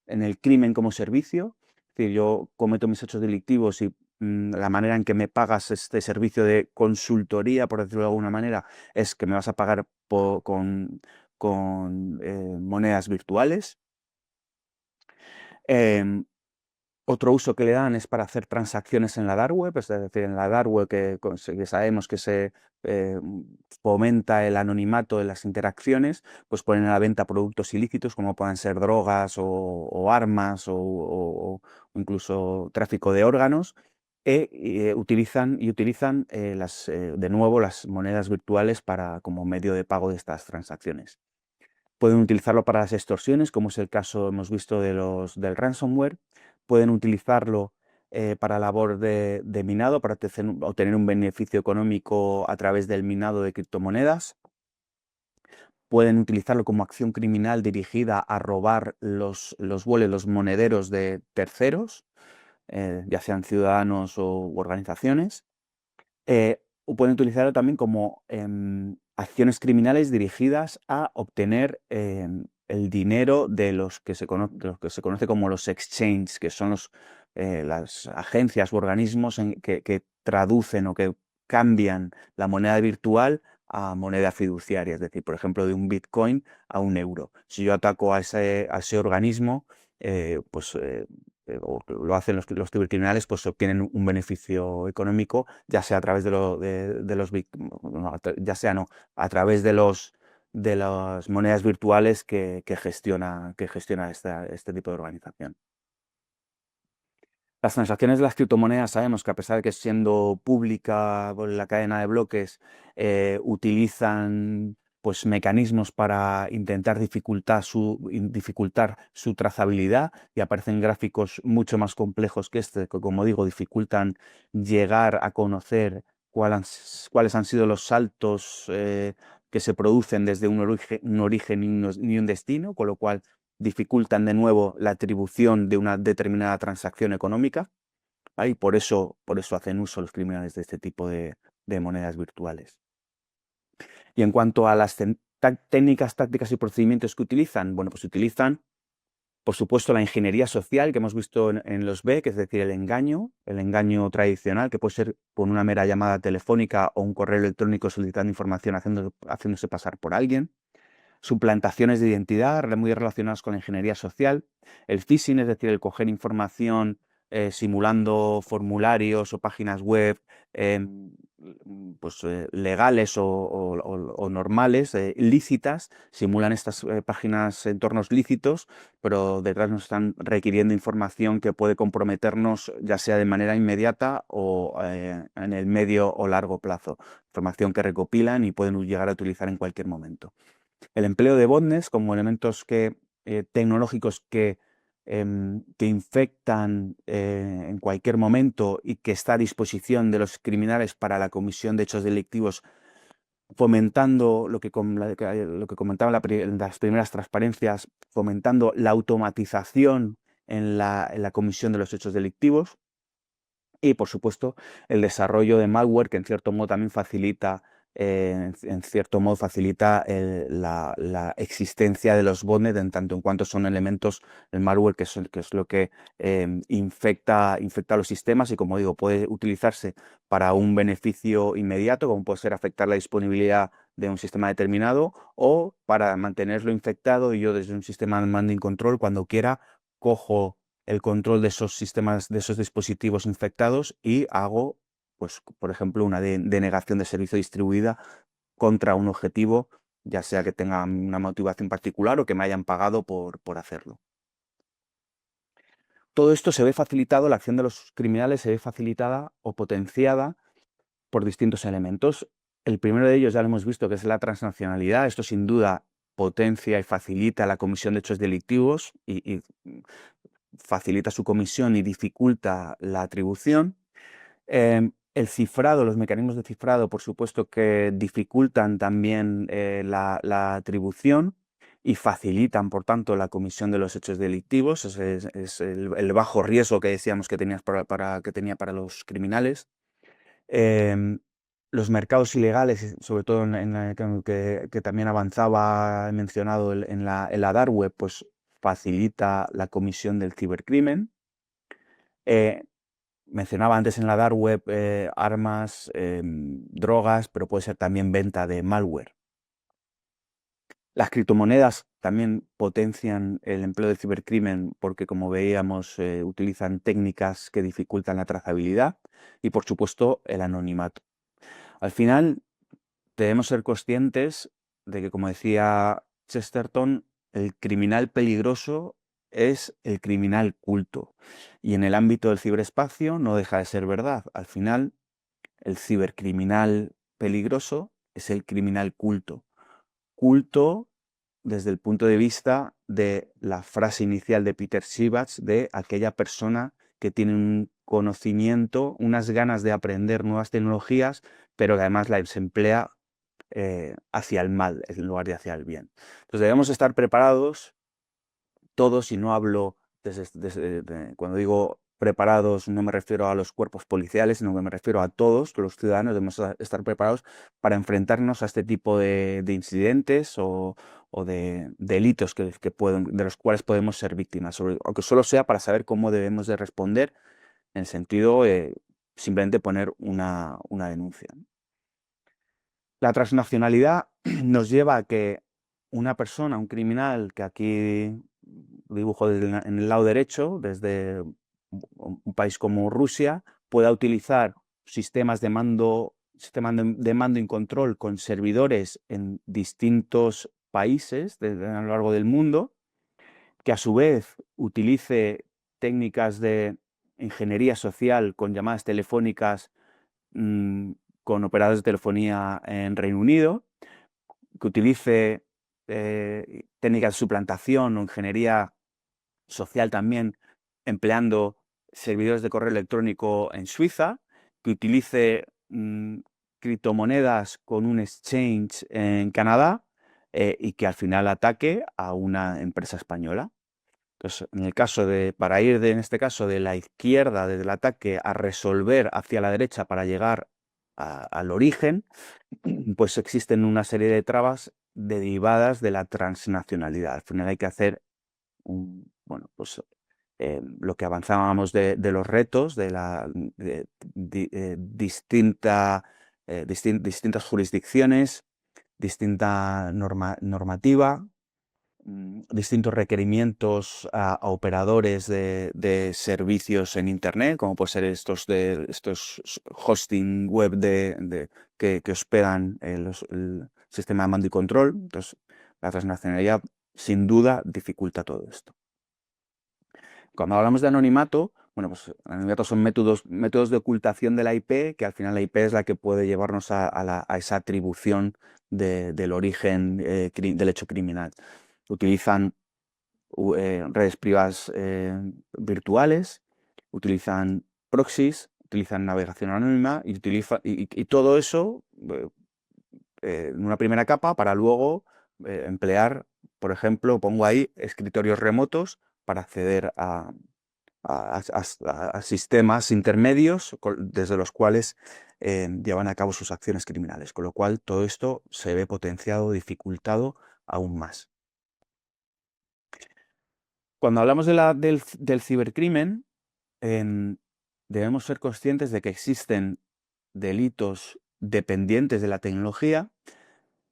en el crimen como servicio. Es decir, yo cometo mis hechos delictivos y la manera en que me pagas este servicio de consultoría, por decirlo de alguna manera, es que me vas a pagar con monedas virtuales. Em, Otro uso que le dan es para hacer transacciones en la dark web, es decir, en la dark web que sabemos que se eh, fomenta el anonimato de las interacciones, pues ponen a la venta productos ilícitos como puedan ser drogas o armas o incluso tráfico de órganos, utilizan de nuevo las monedas virtuales como medio de pago de estas transacciones. Pueden utilizarlo para las extorsiones, como es el caso, hemos visto, del ransomware. Pueden utilizarlo para labor de minado, para obtener un beneficio económico a través del minado de criptomonedas. Pueden utilizarlo como acción criminal dirigida a robar los wallets, los monederos de terceros, ya sean ciudadanos u organizaciones. O pueden utilizarlo también como acciones criminales dirigidas a obtener el dinero de los que se conoce como los exchanges, que son las agencias u organismos que traducen o que cambian la moneda virtual a moneda fiduciaria, es decir, por ejemplo, de un Bitcoin a un euro. Si yo ataco a ese organismo, o lo hacen los cibercriminales, pues obtienen un beneficio económico, ya sea a través a través de las monedas virtuales que gestiona este tipo de organización. Las transacciones de las criptomonedas sabemos que, a pesar de que siendo pública por la cadena de bloques, utilizan pues mecanismos para intentar dificultar su trazabilidad, y aparecen gráficos mucho más complejos que este, que, como digo, dificultan llegar a conocer cuáles han sido los saltos que se producen desde un origen y un destino, con lo cual dificultan de nuevo la atribución de una determinada transacción económica. Y por eso hacen uso los criminales de este tipo de monedas virtuales. Y en cuanto a las técnicas, tácticas y procedimientos que utilizan, bueno, pues utilizan, por supuesto, la ingeniería social que hemos visto en los B, que es decir, el engaño tradicional, que puede ser con una mera llamada telefónica o un correo electrónico solicitando información haciéndose pasar por alguien. Suplantaciones de identidad muy relacionadas con la ingeniería social. El phishing, es decir, el coger información simulando formularios o páginas web legales o normales, lícitas, simulan estas páginas, entornos lícitos, pero detrás nos están requiriendo información que puede comprometernos, ya sea de manera inmediata o en el medio o largo plazo. Información que recopilan y pueden llegar a utilizar en cualquier momento. El empleo de botnets como elementos tecnológicos que infectan en cualquier momento y que está a disposición de los criminales para la comisión de hechos delictivos, fomentando lo que comentaba en las primeras transparencias, fomentando la automatización en la comisión de los hechos delictivos. Y, por supuesto, el desarrollo de malware, que en cierto modo también facilita la existencia de los botnets, en tanto en cuanto son elementos del malware, que es lo que infecta los sistemas, y, como digo, puede utilizarse para un beneficio inmediato, como puede ser afectar la disponibilidad de un sistema determinado, o para mantenerlo infectado, y yo, desde un sistema de command and control, cuando quiera, cojo el control de esos sistemas, de esos dispositivos infectados, y hago, pues, por ejemplo, una denegación de servicio distribuida contra un objetivo, ya sea que tenga una motivación particular o que me hayan pagado por hacerlo. Todo esto se ve facilitado, la acción de los criminales se ve facilitada o potenciada por distintos elementos. El primero de ellos ya lo hemos visto, que es la transnacionalidad. Esto, sin duda, potencia y facilita la comisión de hechos delictivos y facilita su comisión y dificulta la atribución. El cifrado, los mecanismos de cifrado, por supuesto, que dificultan también la atribución y facilitan, por tanto, la comisión de los hechos delictivos. Es el bajo riesgo que decíamos que tenía para los criminales. Los mercados ilegales, sobre todo que también avanzaba, he mencionado en la dark web, pues facilita la comisión del cibercrimen. Mencionaba antes en la dark web armas, drogas, pero puede ser también venta de malware. Las criptomonedas también potencian el empleo del cibercrimen porque, como veíamos, utilizan técnicas que dificultan la trazabilidad y, por supuesto, el anonimato. Al final, debemos ser conscientes de que, como decía Chesterton, el criminal peligroso es el criminal culto. Y en el ámbito del ciberespacio no deja de ser verdad. Al final, el cibercriminal peligroso es el criminal culto. Culto desde el punto de vista de la frase inicial de Peter Sivats, de aquella persona que tiene un conocimiento, unas ganas de aprender nuevas tecnologías, pero que además las emplea hacia el mal en lugar de hacia el bien. Entonces debemos estar preparados todos, y no hablo cuando digo preparados, no me refiero a los cuerpos policiales, sino que me refiero a todos los ciudadanos. Debemos estar preparados para enfrentarnos a este tipo de incidentes o de delitos de los cuales podemos ser víctimas, aunque solo sea para saber cómo debemos de responder, en el sentido simplemente poner una denuncia. La transnacionalidad nos lleva a que una persona, un criminal, que aquí dibujo en el lado derecho, desde un país como Rusia, pueda utilizar sistemas de mando y control con servidores en distintos países a lo largo del mundo, que a su vez utilice técnicas de ingeniería social con llamadas telefónicas mm, con operadores de telefonía en Reino Unido, que utilice técnicas de suplantación o ingeniería social también, empleando servidores de correo electrónico en Suiza, que utilice criptomonedas con un exchange en Canadá y que al final ataque a una empresa española. Entonces, para ir en este caso de la izquierda, desde el ataque, a resolver hacia la derecha para llegar al origen, pues existen una serie de trabas derivadas de la transnacionalidad. Al final hay que hacer lo que avanzábamos de los retos, distintas jurisdicciones, distinta normativa, distintos requerimientos a operadores de servicios en Internet, como puede ser estos hosting web que hospedan el sistema de mando y control. Entonces, la transnacionalidad sin duda dificulta todo esto. Cuando hablamos de anonimato, bueno, pues anonimato son métodos de ocultación de la IP, que al final la IP es la que puede llevarnos a esa atribución del origen del hecho criminal. Utilizan redes privadas virtuales, utilizan proxies, utilizan navegación anónima y todo eso en una primera capa para luego emplear, por ejemplo, pongo ahí escritorios remotos para acceder a sistemas intermedios desde los cuales llevan a cabo sus acciones criminales, con lo cual todo esto se ve potenciado, dificultado aún más. Cuando hablamos del cibercrimen, debemos ser conscientes de que existen delitos dependientes de la tecnología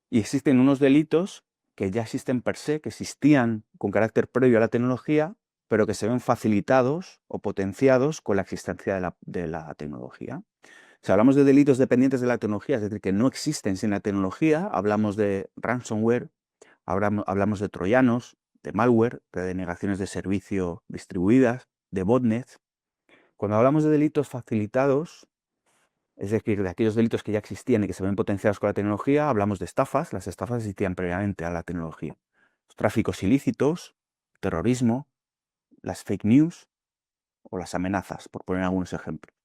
y existen unos delitos que ya existen per se, que existían con carácter previo a la tecnología, pero que se ven facilitados o potenciados con la existencia de la tecnología. Si hablamos de delitos dependientes de la tecnología, es decir, que no existen sin la tecnología, hablamos de ransomware, hablamos de troyanos, de malware, de denegaciones de servicio distribuidas, de botnets. Cuando hablamos de delitos facilitados, es decir, de aquellos delitos que ya existían y que se ven potenciados con la tecnología, hablamos de estafas. Las estafas existían previamente a la tecnología. Los tráficos ilícitos, terrorismo, las fake news o las amenazas, por poner algunos ejemplos.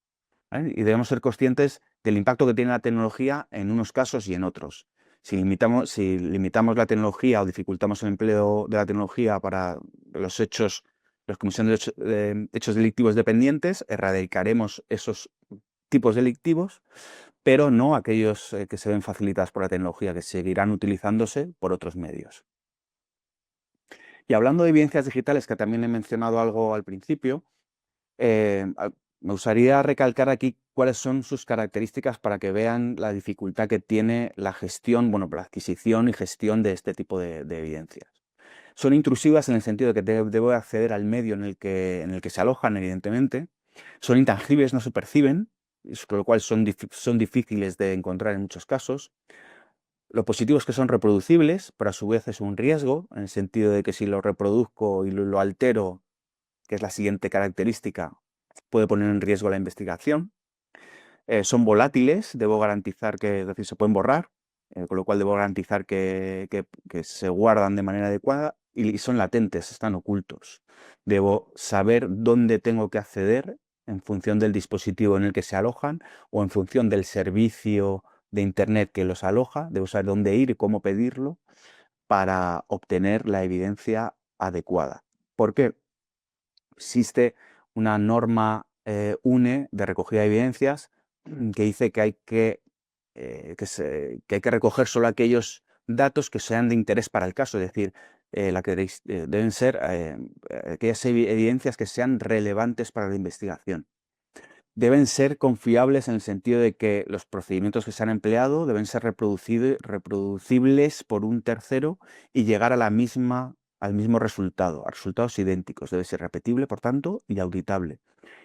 ¿Vale? Y debemos ser conscientes del impacto que tiene la tecnología en unos casos y en otros. Si limitamos la tecnología o dificultamos el empleo de la tecnología para la comisión de hechos delictivos dependientes, erradicaremos esos tipos delictivos, pero no aquellos que se ven facilitados por la tecnología, que seguirán utilizándose por otros medios. Y hablando de evidencias digitales, que también he mencionado algo al principio, me gustaría recalcar aquí cuáles son sus características para que vean la dificultad que tiene la gestión, la adquisición y gestión de este tipo de evidencias. Son intrusivas en el sentido de que debo acceder al medio en el que se alojan, evidentemente. Son intangibles, no se perciben, con lo cual son difíciles de encontrar en muchos casos. Lo positivo es que son reproducibles, pero a su vez es un riesgo, en el sentido de que si lo reproduzco y lo altero, que es la siguiente característica, puede poner en riesgo la investigación. Son volátiles, debo garantizar que, es decir, se pueden borrar, con lo cual debo garantizar que se guardan de manera adecuada, y son latentes, están ocultos. Debo saber dónde tengo que acceder en función del dispositivo en el que se alojan o en función del servicio de Internet que los aloja. Debo saber dónde ir y cómo pedirlo para obtener la evidencia adecuada. ¿Por qué? Existe una norma UNE de recogida de evidencias que dice que hay que recoger solo aquellos datos que sean de interés para el caso, es decir, deben ser aquellas evidencias que sean relevantes para la investigación. Deben ser confiables en el sentido de que los procedimientos que se han empleado deben ser reproducibles por un tercero y llegar al mismo resultado, a resultados idénticos. Debe ser repetible, por tanto, y auditable.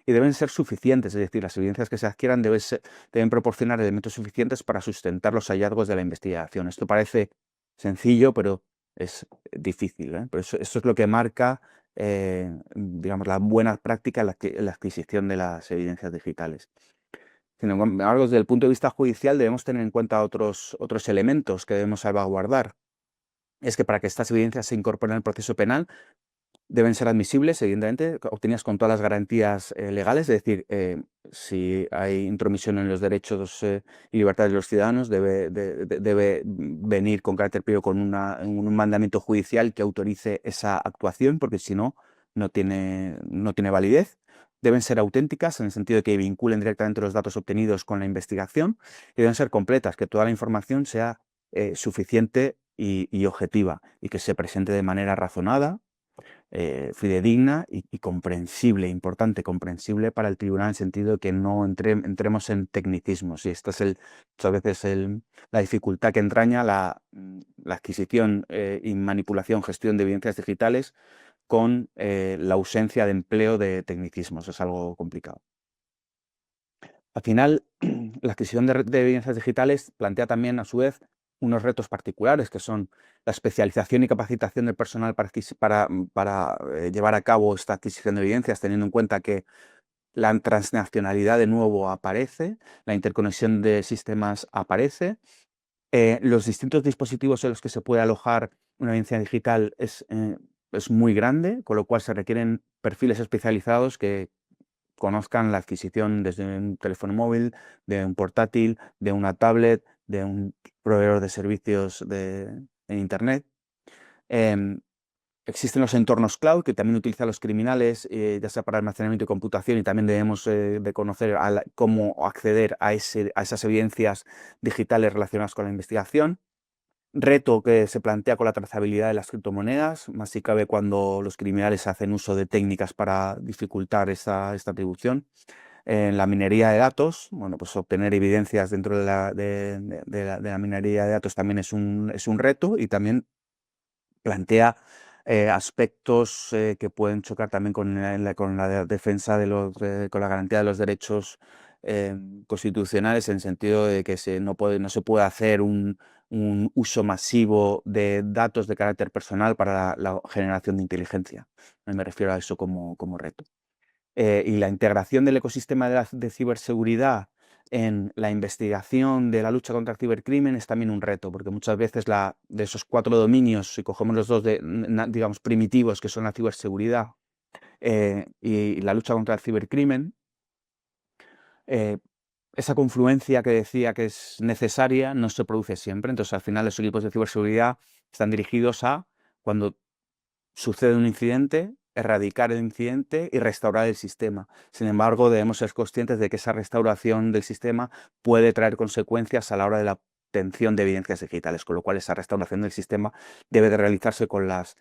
Y deben ser suficientes, es decir, las evidencias que se adquieran deben proporcionar elementos suficientes para sustentar los hallazgos de la investigación. Esto parece sencillo, pero es difícil, ¿eh? Pero eso es lo que marca digamos, la buena práctica en la adquisición de las evidencias digitales. Sin embargo, desde el punto de vista judicial debemos tener en cuenta otros elementos que debemos salvaguardar. Es que para que estas evidencias se incorporen al proceso penal, deben ser admisibles, evidentemente, obtenidas con todas las garantías legales, es decir, si hay intromisión en los derechos y libertades de los ciudadanos, debe venir con carácter previo con un mandamiento judicial que autorice esa actuación, porque si no, no tiene validez. Deben ser auténticas en el sentido de que vinculen directamente los datos obtenidos con la investigación, y deben ser completas, que toda la información sea suficiente y objetiva, y que se presente de manera razonada, fidedigna y comprensible, importante, comprensible para el tribunal, en el sentido de que no entremos en tecnicismos. Y esta es muchas veces la dificultad que entraña la adquisición y manipulación, gestión de evidencias digitales con la ausencia de empleo de tecnicismos. Es algo complicado. Al final, la adquisición de evidencias digitales plantea también, a su vez, unos retos particulares, que son la especialización y capacitación del personal para llevar a cabo esta adquisición de evidencias, teniendo en cuenta que la transnacionalidad de nuevo aparece, la interconexión de sistemas aparece, los distintos dispositivos en los que se puede alojar una evidencia digital es muy grande, con lo cual se requieren perfiles especializados que conozcan la adquisición desde un teléfono móvil, de un portátil, de una tablet, de un proveedor de servicios en Internet. Em, Existen los entornos cloud que también utilizan los criminales, ya sea para almacenamiento y computación, y también debemos de conocer cómo acceder a esas evidencias digitales relacionadas con la investigación. Reto que se plantea con la trazabilidad de las criptomonedas, más si cabe cuando los criminales hacen uso de técnicas para dificultar esta atribución. En la minería de datos, bueno, pues obtener evidencias dentro de la minería de datos también es un reto, y también plantea aspectos que pueden chocar también con la defensa con la garantía de los derechos constitucionales, en el sentido de que no se puede hacer un uso masivo de datos de carácter personal para la generación de inteligencia. Me refiero a eso como reto. Y la integración del ecosistema de ciberseguridad en la investigación de la lucha contra el cibercrimen es también un reto, porque muchas veces de esos 4 dominios, si cogemos los dos, digamos, primitivos, que son la ciberseguridad y la lucha contra el cibercrimen, eh, esa confluencia que decía que es necesaria no se produce siempre. Entonces, al final, los equipos de ciberseguridad están dirigidos a, cuando sucede un incidente, erradicar el incidente y restaurar el sistema. Sin embargo, debemos ser conscientes de que esa restauración del sistema puede traer consecuencias a la hora de la obtención de evidencias digitales, con lo cual esa restauración del sistema debe de realizarse con las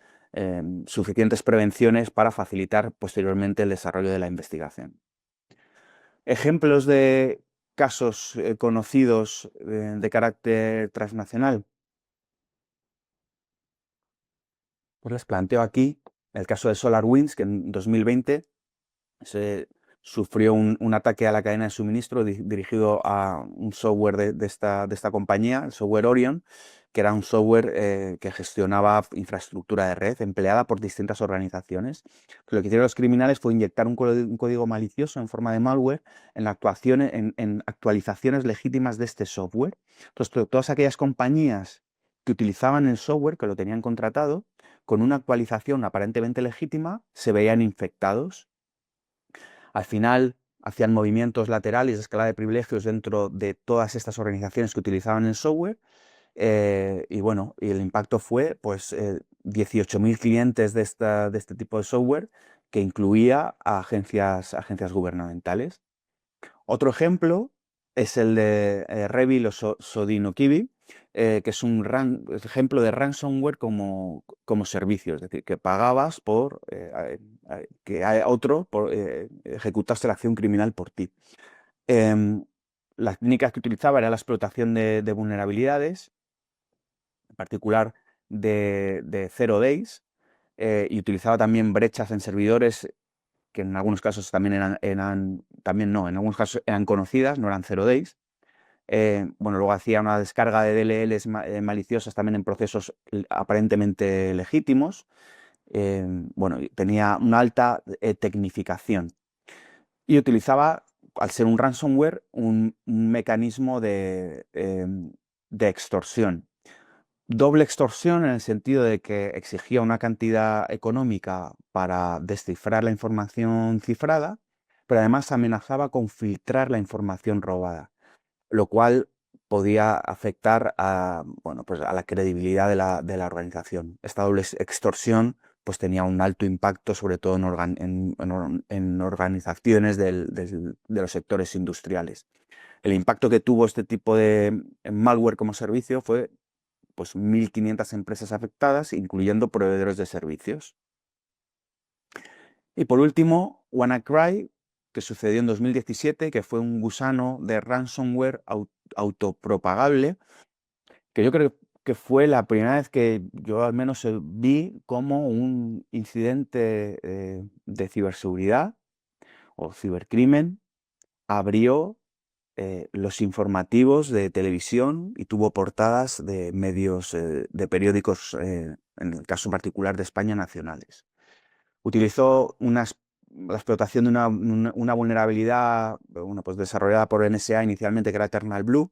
suficientes prevenciones para facilitar posteriormente el desarrollo de la investigación. Ejemplos de casos conocidos de carácter transnacional. Pues les planteo aquí el caso de SolarWinds, que en 2020 se sufrió un ataque a la cadena de suministro dirigido a un software de esta compañía, el software Orion, que era un software que gestionaba infraestructura de red empleada por distintas organizaciones. Lo que hicieron los criminales fue inyectar un código malicioso en forma de malware en actualizaciones legítimas de este software. Entonces, todas aquellas compañías que utilizaban el software, que lo tenían contratado, con una actualización aparentemente legítima, se veían infectados. Al final hacían movimientos laterales de escala de privilegios dentro de todas estas organizaciones que utilizaban el software. Y bueno, y el impacto fue pues 18.000 clientes de este tipo de software, que incluía a agencias gubernamentales. Otro ejemplo es el de Revil o Sodinokibi, que es un ejemplo de ransomware como servicio, es decir, que pagabas por que otro ejecutase la acción criminal por ti. Las técnicas que utilizaba era la explotación de vulnerabilidades, en particular de Zero Days, y utilizaba también brechas en servidores que en algunos casos también en algunos casos eran conocidas, no eran Zero Days. Bueno, luego hacía una descarga de DLLs maliciosas también en procesos aparentemente legítimos. Bueno, tenía una alta tecnificación y utilizaba, al ser un ransomware, un mecanismo de extorsión. Doble extorsión en el sentido de que exigía una cantidad económica para descifrar la información cifrada, pero además amenazaba con filtrar la información robada, lo cual podía afectar pues a la credibilidad de la organización. Esta doble extorsión pues tenía un alto impacto, sobre todo en organizaciones de los sectores industriales. El impacto que tuvo este tipo de malware como servicio fue pues 1.500 empresas afectadas, incluyendo proveedores de servicios. Y por último, WannaCry, que sucedió en 2017, que fue un gusano de ransomware autopropagable, que yo creo que fue la primera vez que yo al menos vi como un incidente de ciberseguridad o cibercrimen abrió los informativos de televisión y tuvo portadas de medios de periódicos, en el caso particular de España, nacionales. Utilizó la explotación de una vulnerabilidad pues desarrollada por NSA inicialmente, que era Eternal Blue,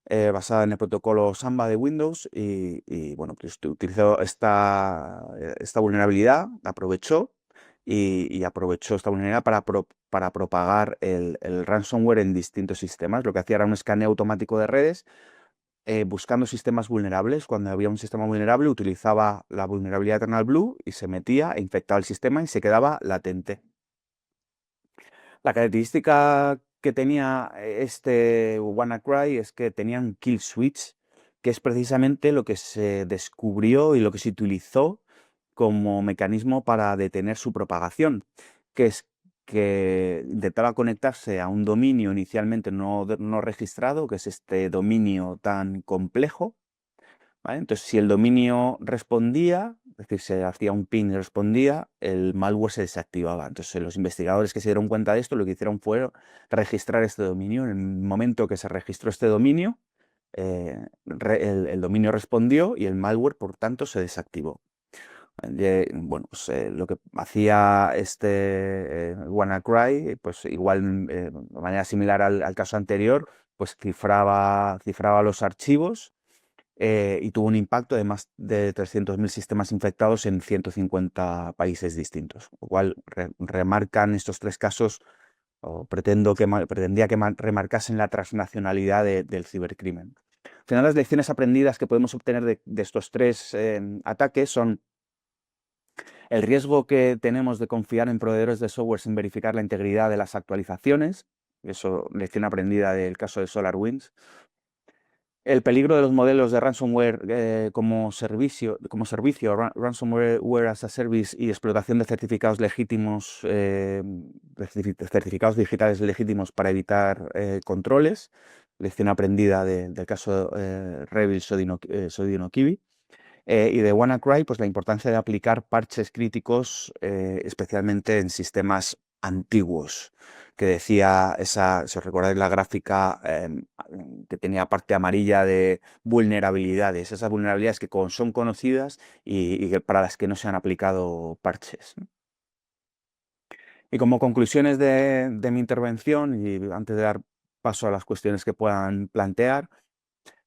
basada en el protocolo Samba de Windows, y bueno, pues utilizó esta vulnerabilidad, aprovechó esta vulnerabilidad para propagar el ransomware en distintos sistemas. Lo que hacía era un escaneo automático de redes, buscando sistemas vulnerables. Cuando había un sistema vulnerable, utilizaba la vulnerabilidad Eternal Blue y se metía e infectaba el sistema y se quedaba latente. La característica que tenía este WannaCry es que tenía un kill switch, que es precisamente lo que se descubrió y lo que se utilizó como mecanismo para detener su propagación, que es que intentaba conectarse a un dominio inicialmente no registrado, que es este dominio tan complejo, ¿vale? Entonces, si el dominio respondía, es decir, se hacía un ping y respondía, el malware se desactivaba. Entonces, los investigadores que se dieron cuenta de esto, lo que hicieron fue registrar este dominio. En el momento que se registró este dominio, el dominio respondió y el malware, por tanto, se desactivó. Bueno, pues lo que hacía este WannaCry, pues igual, de manera similar al caso anterior, pues cifraba los archivos, y tuvo un impacto de más de 300.000 sistemas infectados en 150 países distintos, lo cual remarcan estos tres casos, o pretendía que remarcasen la transnacionalidad del cibercrimen. Al final, las lecciones aprendidas que podemos obtener de estos tres ataques son el riesgo que tenemos de confiar en proveedores de software sin verificar la integridad de las actualizaciones, eso, lección aprendida del caso de SolarWinds. El peligro de los modelos de ransomware como servicio, ransomware as a service, y explotación de certificados legítimos, certificados digitales legítimos para evitar controles. Lección aprendida del caso Revil Sodinokibi. Y de WannaCry, pues la importancia de aplicar parches críticos, especialmente en sistemas antiguos, que decía esa, si os recordáis la gráfica que tenía parte amarilla de vulnerabilidades, esas vulnerabilidades que son conocidas y para las que no se han aplicado parches, ¿no? Y como conclusiones de mi intervención, y antes de dar paso a las cuestiones que puedan plantear,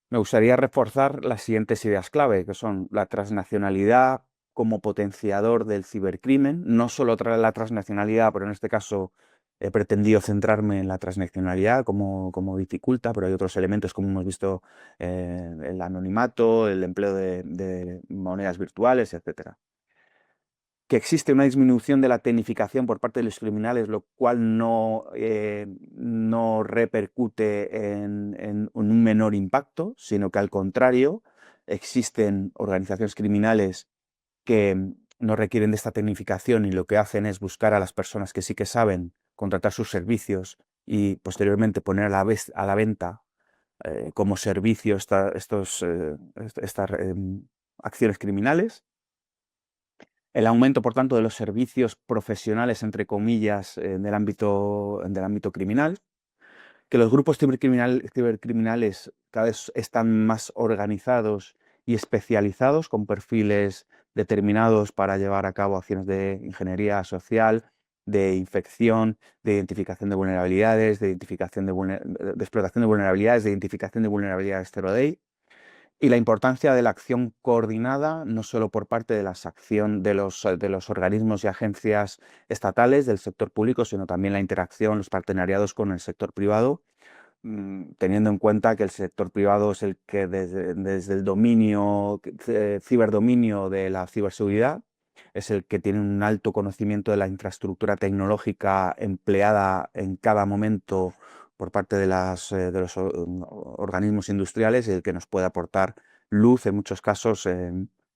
me gustaría reforzar las siguientes ideas clave, que son la transnacionalidad como potenciador del cibercrimen, no solo la transnacionalidad, pero en este caso he pretendido centrarme en la transnacionalidad como dificulta, pero hay otros elementos, como hemos visto, el anonimato, el empleo de monedas virtuales, etcétera. Que existe una disminución de la tecnificación por parte de los criminales, lo cual no repercute en un menor impacto, sino que al contrario, existen organizaciones criminales que no requieren de esta tecnificación y lo que hacen es buscar a las personas que sí que saben, contratar sus servicios y posteriormente poner a la venta como servicio estas acciones criminales. El aumento, por tanto, de los servicios profesionales, entre comillas, del ámbito criminal, que los grupos cibercriminales cada vez están más organizados y especializados con perfiles determinados para llevar a cabo acciones de ingeniería social, de infección, de identificación de vulnerabilidades, de explotación de vulnerabilidades, de identificación de vulnerabilidades zero day. Y la importancia de la acción coordinada, no solo por parte de los organismos y agencias estatales del sector público, sino también la interacción, los partenariados con el sector privado, teniendo en cuenta que el sector privado es el que desde el ciberdominio de la ciberseguridad, es el que tiene un alto conocimiento de la infraestructura tecnológica empleada en cada momento por parte de los organismos industriales y el que nos puede aportar luz en muchos casos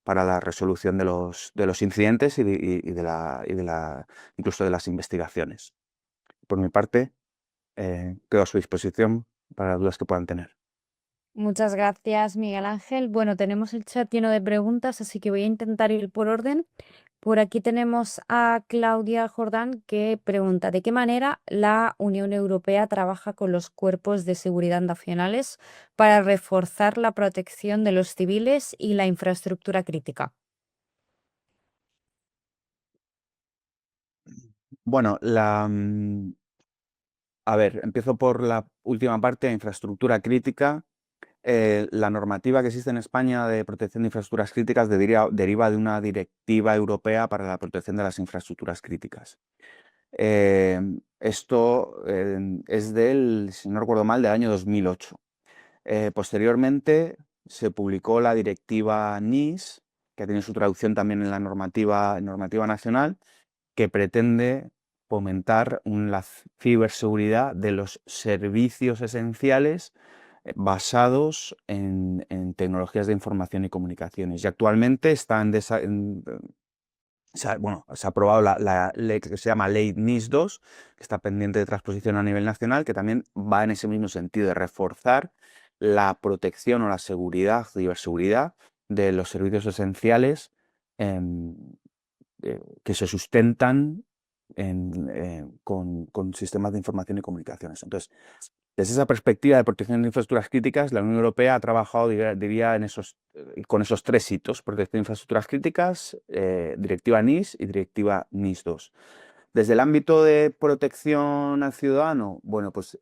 para la resolución de los incidentes incluso de las investigaciones. Por mi parte, quedo a su disposición para dudas que puedan tener. Muchas gracias, Miguel Ángel. Bueno, tenemos el chat lleno de preguntas, así que voy a intentar ir por orden. Por aquí tenemos a Claudia Jordán que pregunta, ¿de qué manera la Unión Europea trabaja con los cuerpos de seguridad nacionales para reforzar la protección de los civiles y la infraestructura crítica? Bueno, a ver, empiezo por la última parte, infraestructura crítica. La normativa que existe en España de protección de infraestructuras críticas deriva de una directiva europea para la protección de las infraestructuras críticas. Esto es si no recuerdo mal, del año 2008. Posteriormente se publicó la directiva NIS, que tiene su traducción también en la normativa nacional, que pretende fomentar la ciberseguridad de los servicios esenciales basados en tecnologías de información y comunicaciones. Y actualmente se ha aprobado la ley que se llama Ley NIS 2, que está pendiente de transposición a nivel nacional, que también va en ese mismo sentido de reforzar la protección o la seguridad, ciberseguridad de los servicios esenciales em, que se sustentan con sistemas de información y comunicaciones. Entonces, desde esa perspectiva de protección de infraestructuras críticas, la Unión Europea ha trabajado, diría, con esos tres hitos: protección de infraestructuras críticas, directiva NIS y directiva NIS 2. Desde el ámbito de protección al ciudadano, bueno, pues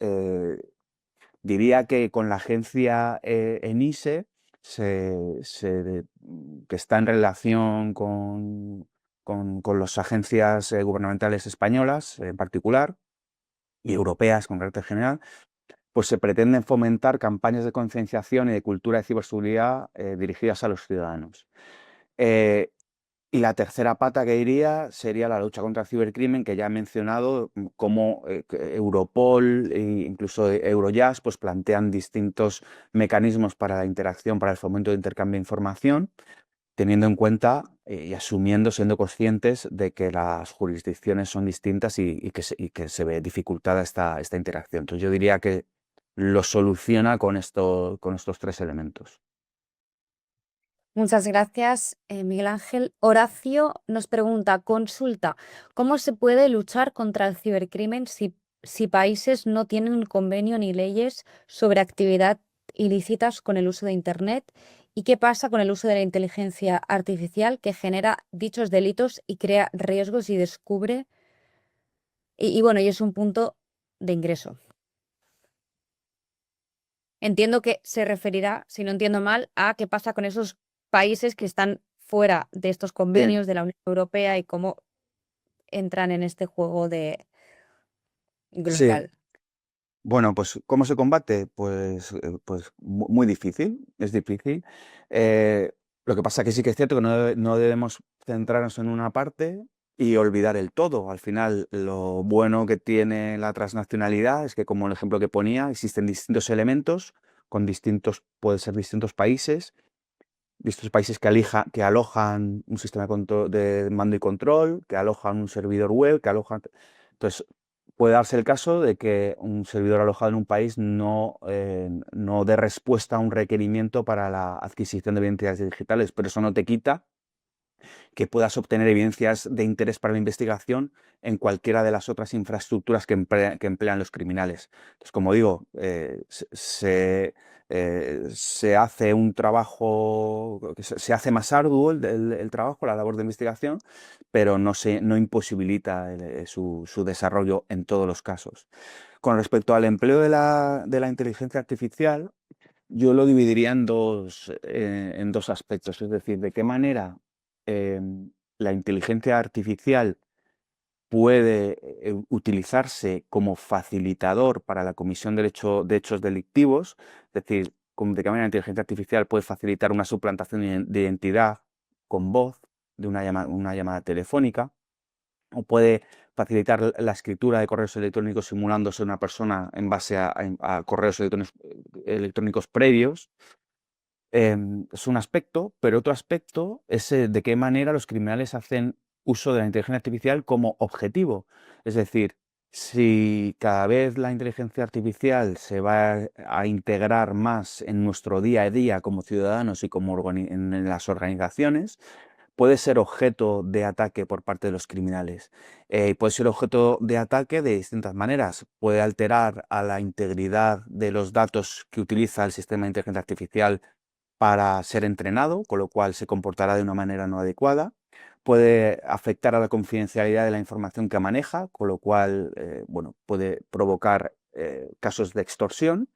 diría que con la agencia ENISE, que está en relación con las agencias gubernamentales españolas en particular y europeas con carácter general, pues se pretenden fomentar campañas de concienciación y de cultura de ciberseguridad dirigidas a los ciudadanos. Y la tercera pata que diría sería la lucha contra el cibercrimen, que ya he mencionado, como Europol e incluso Eurojust pues plantean distintos mecanismos para la interacción, para el fomento de intercambio de información, teniendo en cuenta y asumiendo, siendo conscientes de que las jurisdicciones son distintas y que se ve dificultada esta interacción. Entonces yo diría que lo soluciona con estos tres elementos. Muchas gracias, Miguel Ángel. Horacio nos pregunta, consulta, ¿cómo se puede luchar contra el cibercrimen si países no tienen un convenio ni leyes sobre actividad ilícitas con el uso de Internet? ¿Y qué pasa con el uso de la inteligencia artificial que genera dichos delitos y crea riesgos y descubre? Y bueno, y es un punto de ingreso. Entiendo que se referirá, si no entiendo mal, a qué pasa con esos países que están fuera de estos Sí, convenios de la Unión Europea y cómo entran en este juego de sí. global. Bueno, pues ¿cómo se combate? Pues muy difícil, es difícil. Lo que pasa que sí que es cierto que no debemos centrarnos en una parte y olvidar el todo. Al final, lo bueno que tiene la transnacionalidad es que, como el ejemplo que ponía, existen distintos elementos con distintos, pueden ser distintos países que alojan un sistema de mando y control, que alojan un servidor web, que alojan. Entonces, puede darse el caso de que un servidor alojado en un país no dé respuesta a un requerimiento para la adquisición de identidades digitales, pero eso no te quita que puedas obtener evidencias de interés para la investigación en cualquiera de las otras infraestructuras que emplean los criminales. Entonces, como digo, se hace un trabajo, se hace más arduo el trabajo, la labor de investigación, pero no imposibilita su desarrollo en todos los casos. Con respecto al empleo de la inteligencia artificial, yo lo dividiría en dos aspectos, es decir, de qué manera la inteligencia artificial puede utilizarse como facilitador para la comisión de hechos delictivos, es decir, de qué manera la inteligencia artificial puede facilitar una suplantación de identidad con voz de una llamada telefónica, o puede facilitar la escritura de correos electrónicos simulándose una persona en base a correos electrónicos previos. Es un aspecto, pero otro aspecto es de qué manera los criminales hacen uso de la inteligencia artificial como objetivo. Es decir, si cada vez la inteligencia artificial se va a integrar más en nuestro día a día como ciudadanos y como en las organizaciones, puede ser objeto de ataque por parte de los criminales. Puede ser objeto de ataque de distintas maneras. Puede alterar a la integridad de los datos que utiliza el sistema de inteligencia artificial para ser entrenado, con lo cual se comportará de una manera no adecuada. Puede afectar a la confidencialidad de la información que maneja, con lo cual bueno, puede provocar casos de extorsión,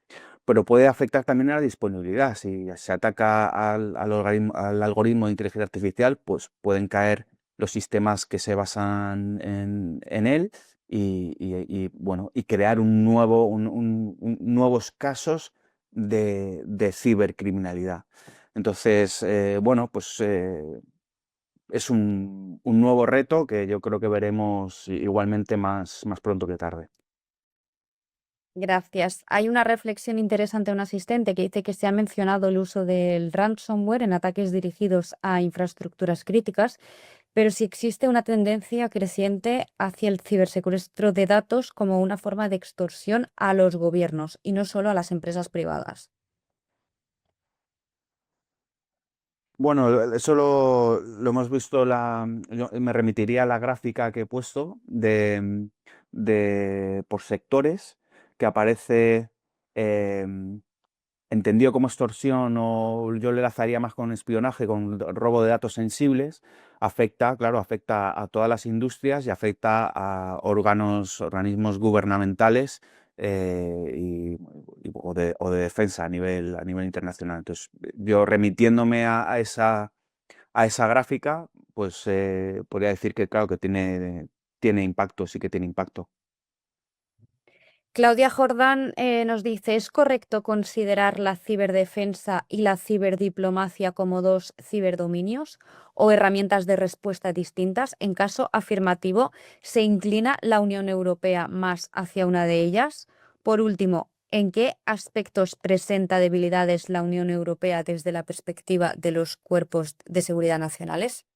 pero puede afectar también a la disponibilidad. Si se ataca al algoritmo de inteligencia artificial, pues pueden caer los sistemas que se basan en él bueno, y crear nuevos casos de cibercriminalidad. Entonces, bueno, pues es un nuevo reto que yo creo que veremos igualmente más pronto que tarde. Gracias. Hay una reflexión interesante de un asistente que dice que se ha mencionado el uso del ransomware en ataques dirigidos a infraestructuras críticas, pero si existe una tendencia creciente hacia el cibersecuestro de datos como una forma de extorsión a los gobiernos y no solo a las empresas privadas. Bueno, eso lo hemos visto, yo me remitiría a la gráfica que he puesto por sectores, que aparece entendido como extorsión, o yo le enlazaría más con espionaje, con robo de datos sensibles. Afecta, claro, afecta a todas las industrias y afecta a organismos gubernamentales o de defensa a nivel internacional. Entonces, yo remitiéndome a esa gráfica, pues podría decir que, claro, que tiene impacto, sí que tiene impacto. Claudia Jordán nos dice, ¿es correcto considerar la ciberdefensa y la ciberdiplomacia como dos ciberdominios o herramientas de respuesta distintas? En caso afirmativo, ¿se inclina la Unión Europea más hacia una de ellas? Por último, ¿en qué aspectos presenta debilidades la Unión Europea desde la perspectiva de los cuerpos de seguridad nacionales?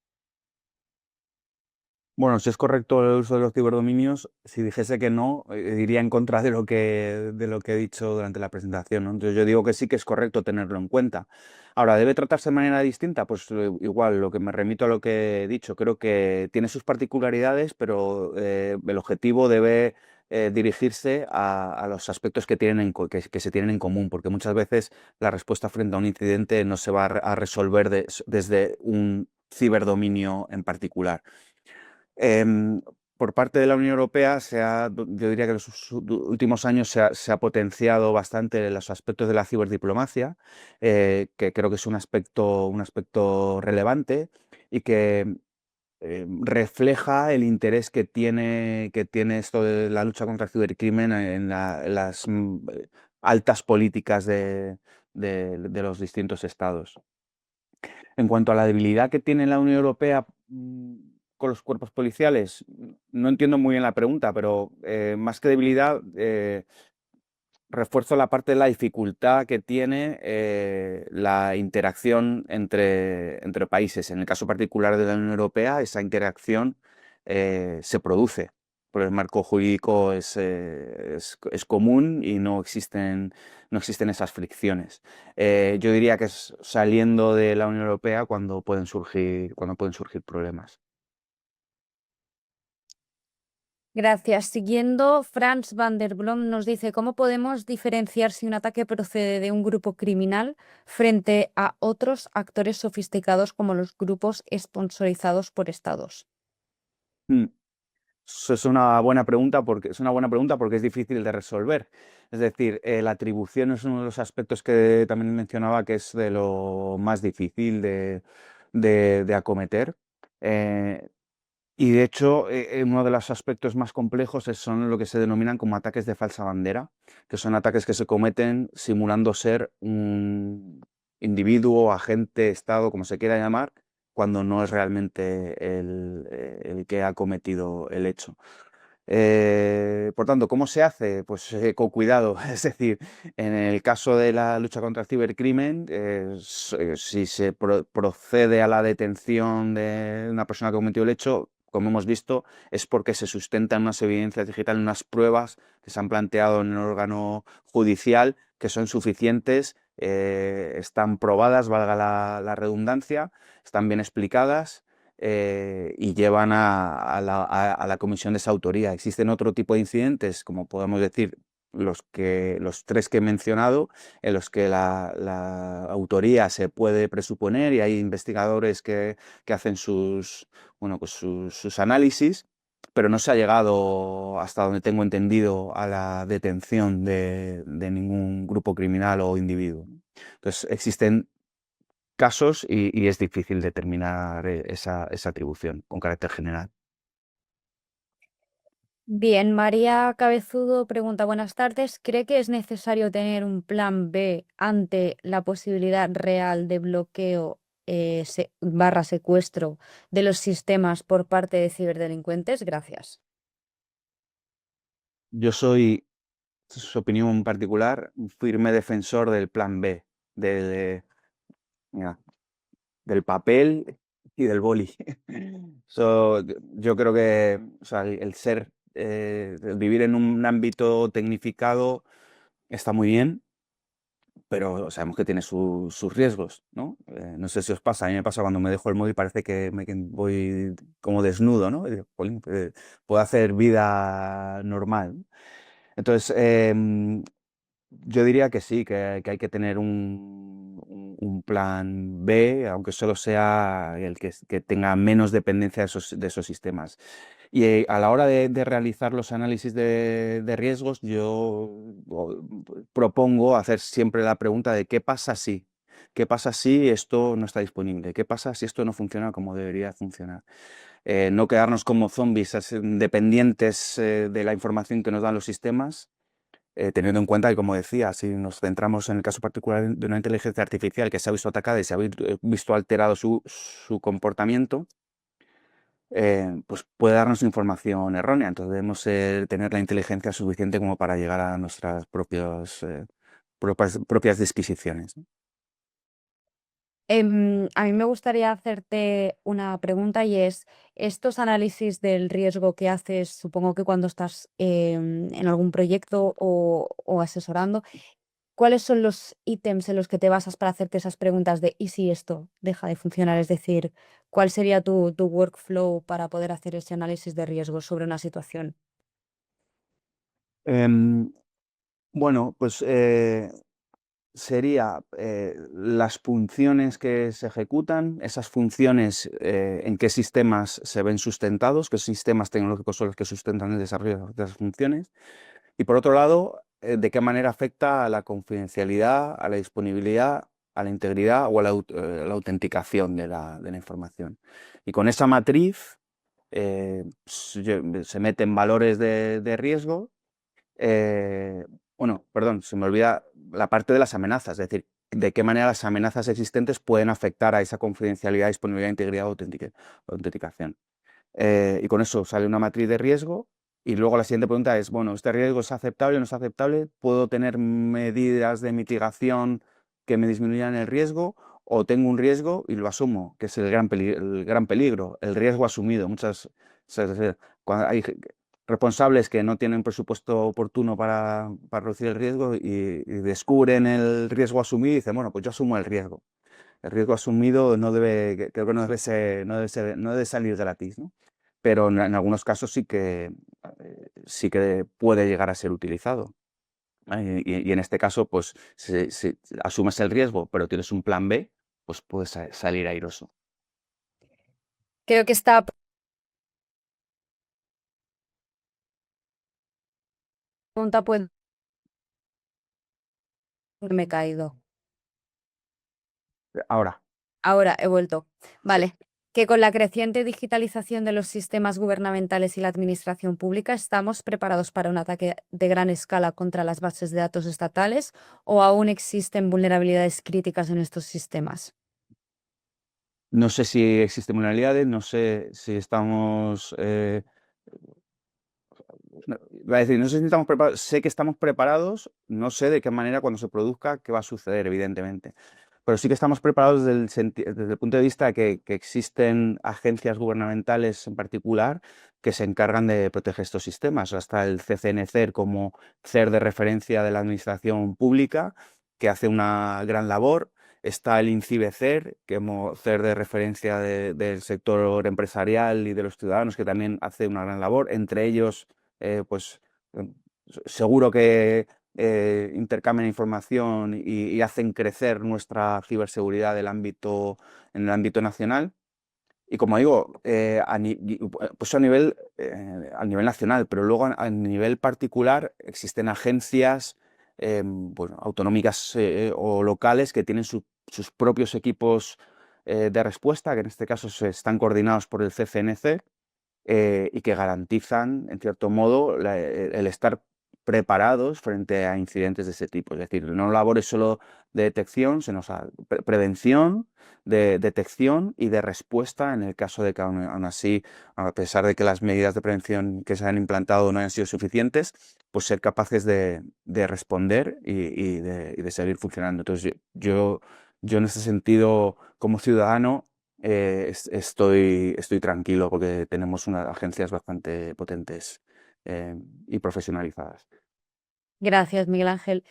Bueno, si es correcto el uso de los ciberdominios, si dijese que no, iría en contra de lo que he dicho durante la presentación, ¿no? Entonces yo digo que sí que es correcto tenerlo en cuenta. Ahora, ¿debe tratarse de manera distinta? Pues igual, lo que me remito a lo que he dicho, creo que tiene sus particularidades, pero el objetivo debe dirigirse a los aspectos que tienen que se tienen en común, porque muchas veces la respuesta frente a un incidente no se va a resolver desde un ciberdominio en particular. Em, por parte de la Unión Europea, yo diría que en los últimos años se ha potenciado bastante los aspectos de la ciberdiplomacia, que creo que es un aspecto relevante y que refleja el interés que tiene esto de la lucha contra el cibercrimen en las altas políticas de los distintos estados. En cuanto a la debilidad que tiene la Unión Europea con los cuerpos policiales, no entiendo muy bien la pregunta, pero más que debilidad, refuerzo la parte de la dificultad que tiene la interacción entre países. En el caso particular de la Unión Europea, esa interacción se produce, porque el marco jurídico es común y no existen esas fricciones. Yo diría que es saliendo de la Unión Europea cuando pueden surgir problemas. Gracias. Siguiendo, Franz van der Blom nos dice, ¿cómo podemos diferenciar si un ataque procede de un grupo criminal frente a otros actores sofisticados como los grupos sponsorizados por estados? Mm. Eso es una buena pregunta porque es difícil de resolver. Es decir, la atribución es uno de los aspectos que también mencionaba que es de lo más difícil de acometer. Eh, y de hecho, uno de los aspectos más complejos son lo que se denominan como ataques de falsa bandera, que son ataques que se cometen simulando ser un individuo, agente, estado, como se quiera llamar, cuando no es realmente el que ha cometido el hecho. Por tanto, ¿cómo se hace? Pues con cuidado. Es decir, en el caso de la lucha contra el cibercrimen, si se procede a la detención de una persona que ha cometido el hecho, como hemos visto, es porque se sustentan unas evidencias digitales, unas pruebas que se han planteado en el órgano judicial que son suficientes, están probadas, valga la redundancia, están bien explicadas y llevan a la comisión de esa autoría. Existen otro tipo de incidentes, como podemos decir los tres que he mencionado, en los que la autoría se puede presuponer y hay investigadores que hacen bueno, pues sus análisis, pero no se ha llegado, hasta donde tengo entendido, a la detención de ningún grupo criminal o individuo. Entonces, existen casos y es difícil determinar esa atribución con carácter general. Bien, María Cabezudo pregunta, buenas tardes. ¿Cree que es necesario tener un plan B ante la posibilidad real de bloqueo barra secuestro de los sistemas por parte de ciberdelincuentes? Gracias. Yo soy, su opinión particular, un firme defensor del plan B, del, mira, del papel y del boli. Yo creo que o sea, el vivir en un ámbito tecnificado está muy bien, pero sabemos que tiene sus riesgos, ¿no? No sé si os pasa, a mí me pasa cuando me dejo el móvil, parece que voy como desnudo, ¿no? Y digo, "Jolín, puedo hacer vida normal, ¿no?". Entonces, yo diría que sí, que hay que tener un plan B, aunque solo sea el que tenga menos dependencia de esos sistemas. Y a la hora de realizar los análisis de riesgos, yo propongo hacer siempre la pregunta de ¿qué pasa si? ¿Qué pasa si esto no está disponible? ¿Qué pasa si esto no funciona como debería funcionar? No quedarnos como zombies dependientes de la información que nos dan los sistemas, teniendo en cuenta que, como decía, si nos centramos en el caso particular de una inteligencia artificial que se ha visto atacada y se ha visto alterado su comportamiento, pues puede darnos información errónea. Entonces debemos tener la inteligencia suficiente como para llegar a nuestras propias disquisiciones, ¿no? A mí me gustaría hacerte una pregunta y es, estos análisis del riesgo que haces, supongo que cuando estás en algún proyecto o asesorando, ¿cuáles son los ítems en los que te basas para hacerte esas preguntas de ¿y si esto deja de funcionar? Es decir, ¿cuál sería tu workflow para poder hacer ese análisis de riesgo sobre una situación? Em, bueno, pues sería las funciones que se ejecutan, esas funciones en qué sistemas se ven sustentados, qué sistemas tecnológicos son los que sustentan el desarrollo de esas funciones. Y por otro lado, de qué manera afecta a la confidencialidad, a la disponibilidad, a la integridad o a la autenticación de la información. Y con esa matriz se meten valores de riesgo. Bueno, perdón, se me olvida la parte de las amenazas, es decir, de qué manera las amenazas existentes pueden afectar a esa confidencialidad, disponibilidad, integridad o autenticación. Y con eso sale una matriz de riesgo. Y luego la siguiente pregunta es, bueno, ¿este riesgo es aceptable o no es aceptable? ¿Puedo tener medidas de mitigación que me disminuyan el riesgo? ¿O tengo un riesgo y lo asumo, que es el gran peligro, el riesgo asumido? Cuando hay responsables que no tienen presupuesto oportuno para reducir el riesgo y descubren el riesgo asumido y dicen, bueno, pues yo asumo el riesgo. El riesgo asumido no debe, creo que no debe salir gratis, ¿no? Pero en algunos casos sí que puede llegar a ser utilizado. Y en este caso, pues, si asumes el riesgo, pero tienes un plan B, pues puedes salir airoso. Creo que esta pregunta puede... Me he caído. Ahora, Ahora he vuelto. sí. Vale. Que con la creciente digitalización de los sistemas gubernamentales y la administración pública, ¿estamos preparados para un ataque de gran escala contra las bases de datos estatales o aún existen vulnerabilidades críticas en estos sistemas? No sé si existen vulnerabilidades, no sé si estamos... iba a decir, no sé si estamos preparados, sé que estamos preparados, no sé de qué manera cuando se produzca, qué va a suceder, evidentemente. Pero sí que estamos preparados desde el punto de vista de que existen agencias gubernamentales en particular que se encargan de proteger estos sistemas. Hasta el CCNCER como CER de referencia de la administración pública, que hace una gran labor. Está el INCIBE-CER, que como CER de referencia del sector empresarial y de los ciudadanos, que también hace una gran labor. Entre ellos, pues seguro que intercambian información y hacen crecer nuestra ciberseguridad en el ámbito nacional. Y como digo, pues a nivel nacional, pero luego a nivel particular existen agencias bueno, autonómicas o locales que tienen sus propios equipos de respuesta, que en este caso están coordinados por el CCNC y que garantizan, en cierto modo, el estar preparados frente a incidentes de ese tipo. Es decir, no labores solo de detección, sino prevención, de detección y de respuesta en el caso de que aún así, a pesar de que las medidas de prevención que se han implantado no hayan sido suficientes, pues ser capaces de responder y de seguir funcionando. Entonces, yo en ese sentido, como ciudadano, estoy tranquilo porque tenemos unas agencias bastante potentes y profesionalizadas. Gracias, Miguel Ángel.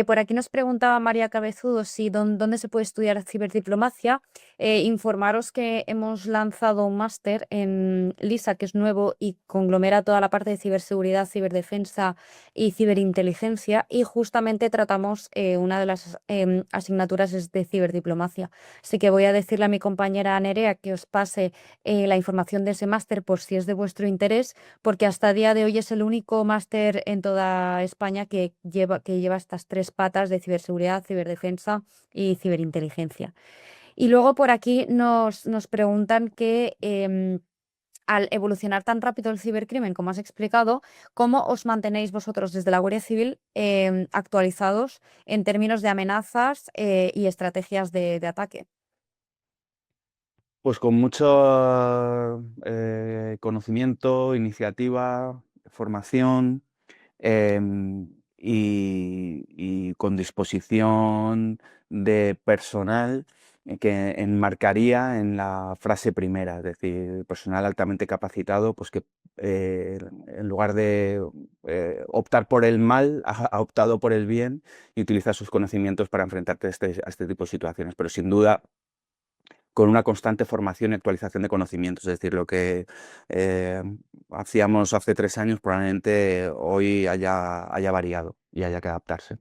Por aquí nos preguntaba María Cabezudo si dónde se puede estudiar ciberdiplomacia. Informaros que hemos lanzado un máster en LISA, que es nuevo y conglomera toda la parte de ciberseguridad, ciberdefensa y ciberinteligencia. Y justamente tratamos una de las asignaturas es de ciberdiplomacia. Así que voy a decirle a mi compañera Nerea que os pase la información de ese máster por si es de vuestro interés porque hasta el día de hoy es el único máster en toda España que lleva estas tres patas de ciberseguridad, ciberdefensa y ciberinteligencia. Y luego por aquí nos preguntan que al evolucionar tan rápido el cibercrimen, como has explicado, ¿cómo os mantenéis vosotros desde la Guardia Civil actualizados en términos de amenazas y estrategias de ataque? Pues con mucho conocimiento, iniciativa, formación y con disposición de personal que enmarcaría en la frase primera, es decir, personal altamente capacitado, pues que en lugar de optar por el mal, ha optado por el bien y utiliza sus conocimientos para enfrentarte a este tipo de situaciones. Pero sin duda, con una constante formación y actualización de conocimientos. Es decir, lo que eh, hacíamos hace 3 años probablemente hoy haya variado y haya que adaptarse.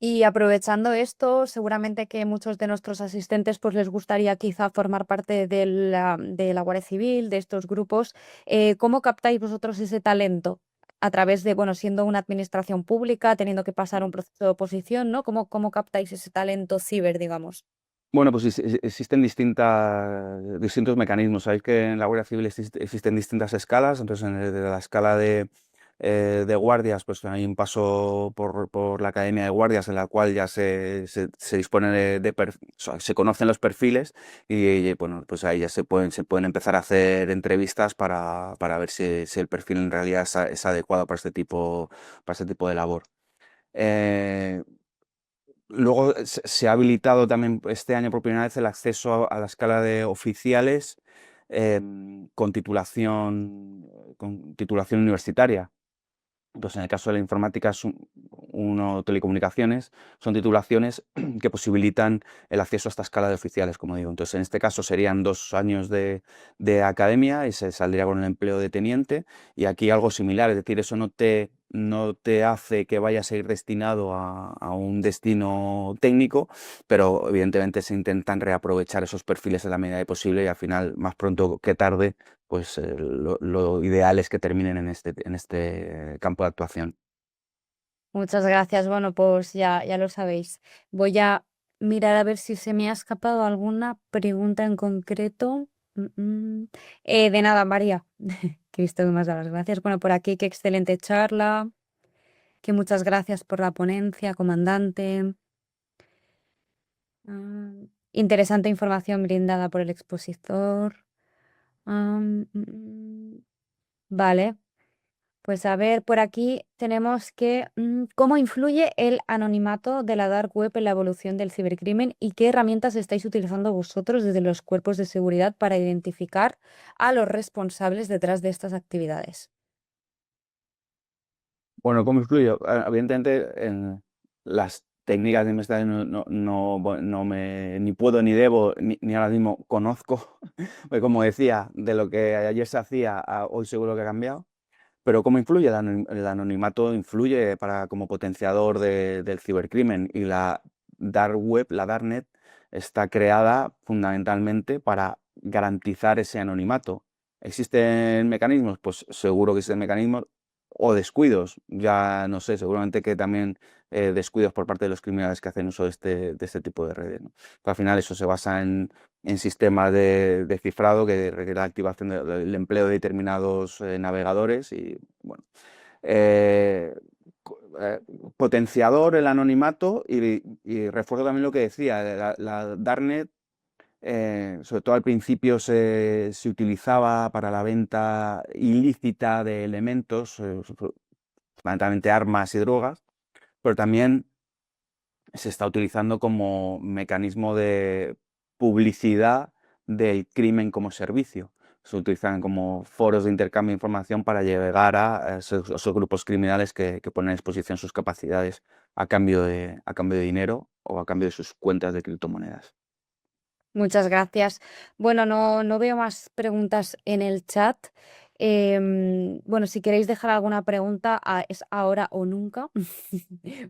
Y aprovechando esto, seguramente que muchos de nuestros asistentes pues les gustaría quizá formar parte de la Guardia Civil, de estos grupos. ¿Cómo captáis vosotros ese talento? A través de, bueno, siendo una administración pública, teniendo que pasar un proceso de oposición, ¿no? ¿Cómo captáis ese talento ciber, digamos? Bueno, pues existen distintos mecanismos. Sabéis que en la Guardia Civil existen distintas escalas. Entonces, de la escala de guardias, pues hay un paso por la Academia de Guardias en la cual ya se dispone o sea, se conocen los perfiles y, bueno, pues ahí ya se pueden empezar a hacer entrevistas para ver si el perfil en realidad es adecuado para este tipo de labor. Eh, Luego se ha habilitado también este año por primera vez el acceso a la escala de oficiales con titulación universitaria. Entonces, en el caso de la informática uno telecomunicaciones, son titulaciones que posibilitan el acceso a esta escala de oficiales, como digo. Entonces, en este caso serían 2 años de academia y se saldría con el empleo de teniente. Y aquí algo similar, es decir, eso no te hace que vayas a ir destinado a un destino técnico, pero evidentemente se intentan reaprovechar esos perfiles en la medida de posible y al final, más pronto que tarde, pues lo ideal es que terminen en este campo de actuación. Muchas gracias. Bueno, pues ya lo sabéis. Voy a mirar a ver si se me ha escapado alguna pregunta en concreto. De nada, María, que he visto que me has dado las gracias. Bueno, por aquí, qué excelente charla, que muchas gracias por la ponencia, comandante. Ah, interesante información brindada por el expositor. Vale. Pues a ver, por aquí tenemos que cómo influye el anonimato de la dark web en la evolución del cibercrimen y qué herramientas estáis utilizando vosotros desde los cuerpos de seguridad para identificar a los responsables detrás de estas actividades. Bueno, ¿cómo influye? Evidentemente, en las técnicas de investigación ni puedo ni debo, ni ahora mismo conozco, porque como decía, de lo que ayer se hacía a hoy seguro que ha cambiado. Pero ¿cómo influye? El anonimato influye como potenciador del cibercrimen y la dark web, la darknet, está creada fundamentalmente para garantizar ese anonimato. ¿Existen mecanismos? Pues seguro que existen mecanismos o descuidos, ya no sé, seguramente que también descuidos por parte de los criminales que hacen uso de este tipo de redes, ¿no? Al final eso se basa en sistemas de cifrado que requiere la activación del empleo de determinados navegadores y, bueno, eh, potenciador el anonimato y refuerzo también lo que decía, la Darknet, sobre todo al principio se utilizaba para la venta ilícita de elementos, fundamentalmente armas y drogas, pero también se está utilizando como mecanismo de publicidad del crimen como servicio. Se utilizan como foros de intercambio de información para llegar a esos grupos criminales que ponen a exposición sus capacidades a cambio de dinero o a cambio de sus cuentas de criptomonedas. Muchas gracias. Bueno, no veo más preguntas en el chat. Bueno, si queréis dejar alguna pregunta, es ahora o nunca,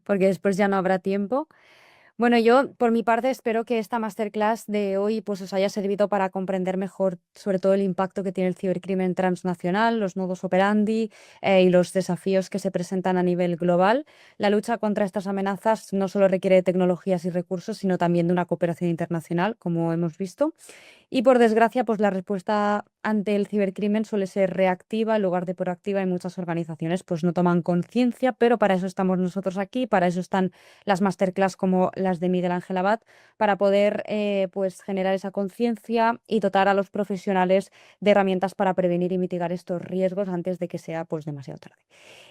porque después ya no habrá tiempo. Bueno, yo por mi parte espero que esta masterclass de hoy pues os haya servido para comprender mejor sobre todo el impacto que tiene el cibercrimen transnacional, los nodos operandi y los desafíos que se presentan a nivel global. La lucha contra estas amenazas no solo requiere de tecnologías y recursos, sino también de una cooperación internacional, como hemos visto. Y por desgracia, pues la respuesta ante el cibercrimen suele ser reactiva en lugar de proactiva y muchas organizaciones pues no toman conciencia, pero para eso estamos nosotros aquí, para eso están las masterclass como las de Miguel Ángel Abad, para poder pues generar esa conciencia y dotar a los profesionales de herramientas para prevenir y mitigar estos riesgos antes de que sea pues demasiado tarde.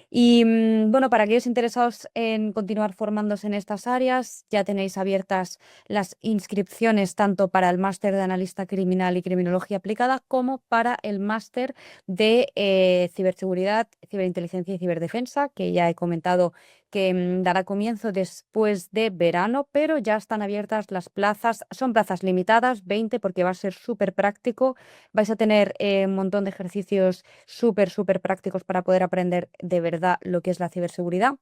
Y bueno, para aquellos interesados en continuar formándose en estas áreas, ya tenéis abiertas las inscripciones tanto para el máster de analista criminal y criminología aplicada como para el máster de ciberseguridad, ciberinteligencia y ciberdefensa, que ya he comentado que dará comienzo después de verano, pero ya están abiertas las plazas. Son plazas limitadas, 20, porque va a ser súper práctico. Vais a tener un montón de ejercicios súper prácticos para poder aprender de verdad lo que es la ciberseguridad.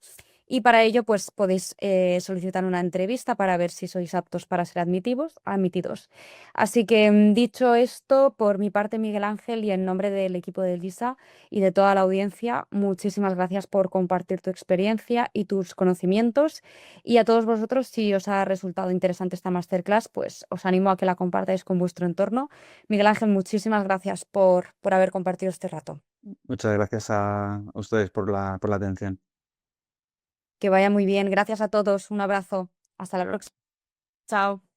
Y para ello, pues podéis solicitar una entrevista para ver si sois aptos para ser admitidos. Así que dicho esto, por mi parte, Miguel Ángel, y en nombre del equipo de LISA y de toda la audiencia, muchísimas gracias por compartir tu experiencia y tus conocimientos. Y a todos vosotros, si os ha resultado interesante esta masterclass, pues os animo a que la compartáis con vuestro entorno. Miguel Ángel, muchísimas gracias por haber compartido este rato. Muchas gracias a ustedes por la atención. Que vaya muy bien. Gracias a todos. Un abrazo. Hasta la próxima. Chao.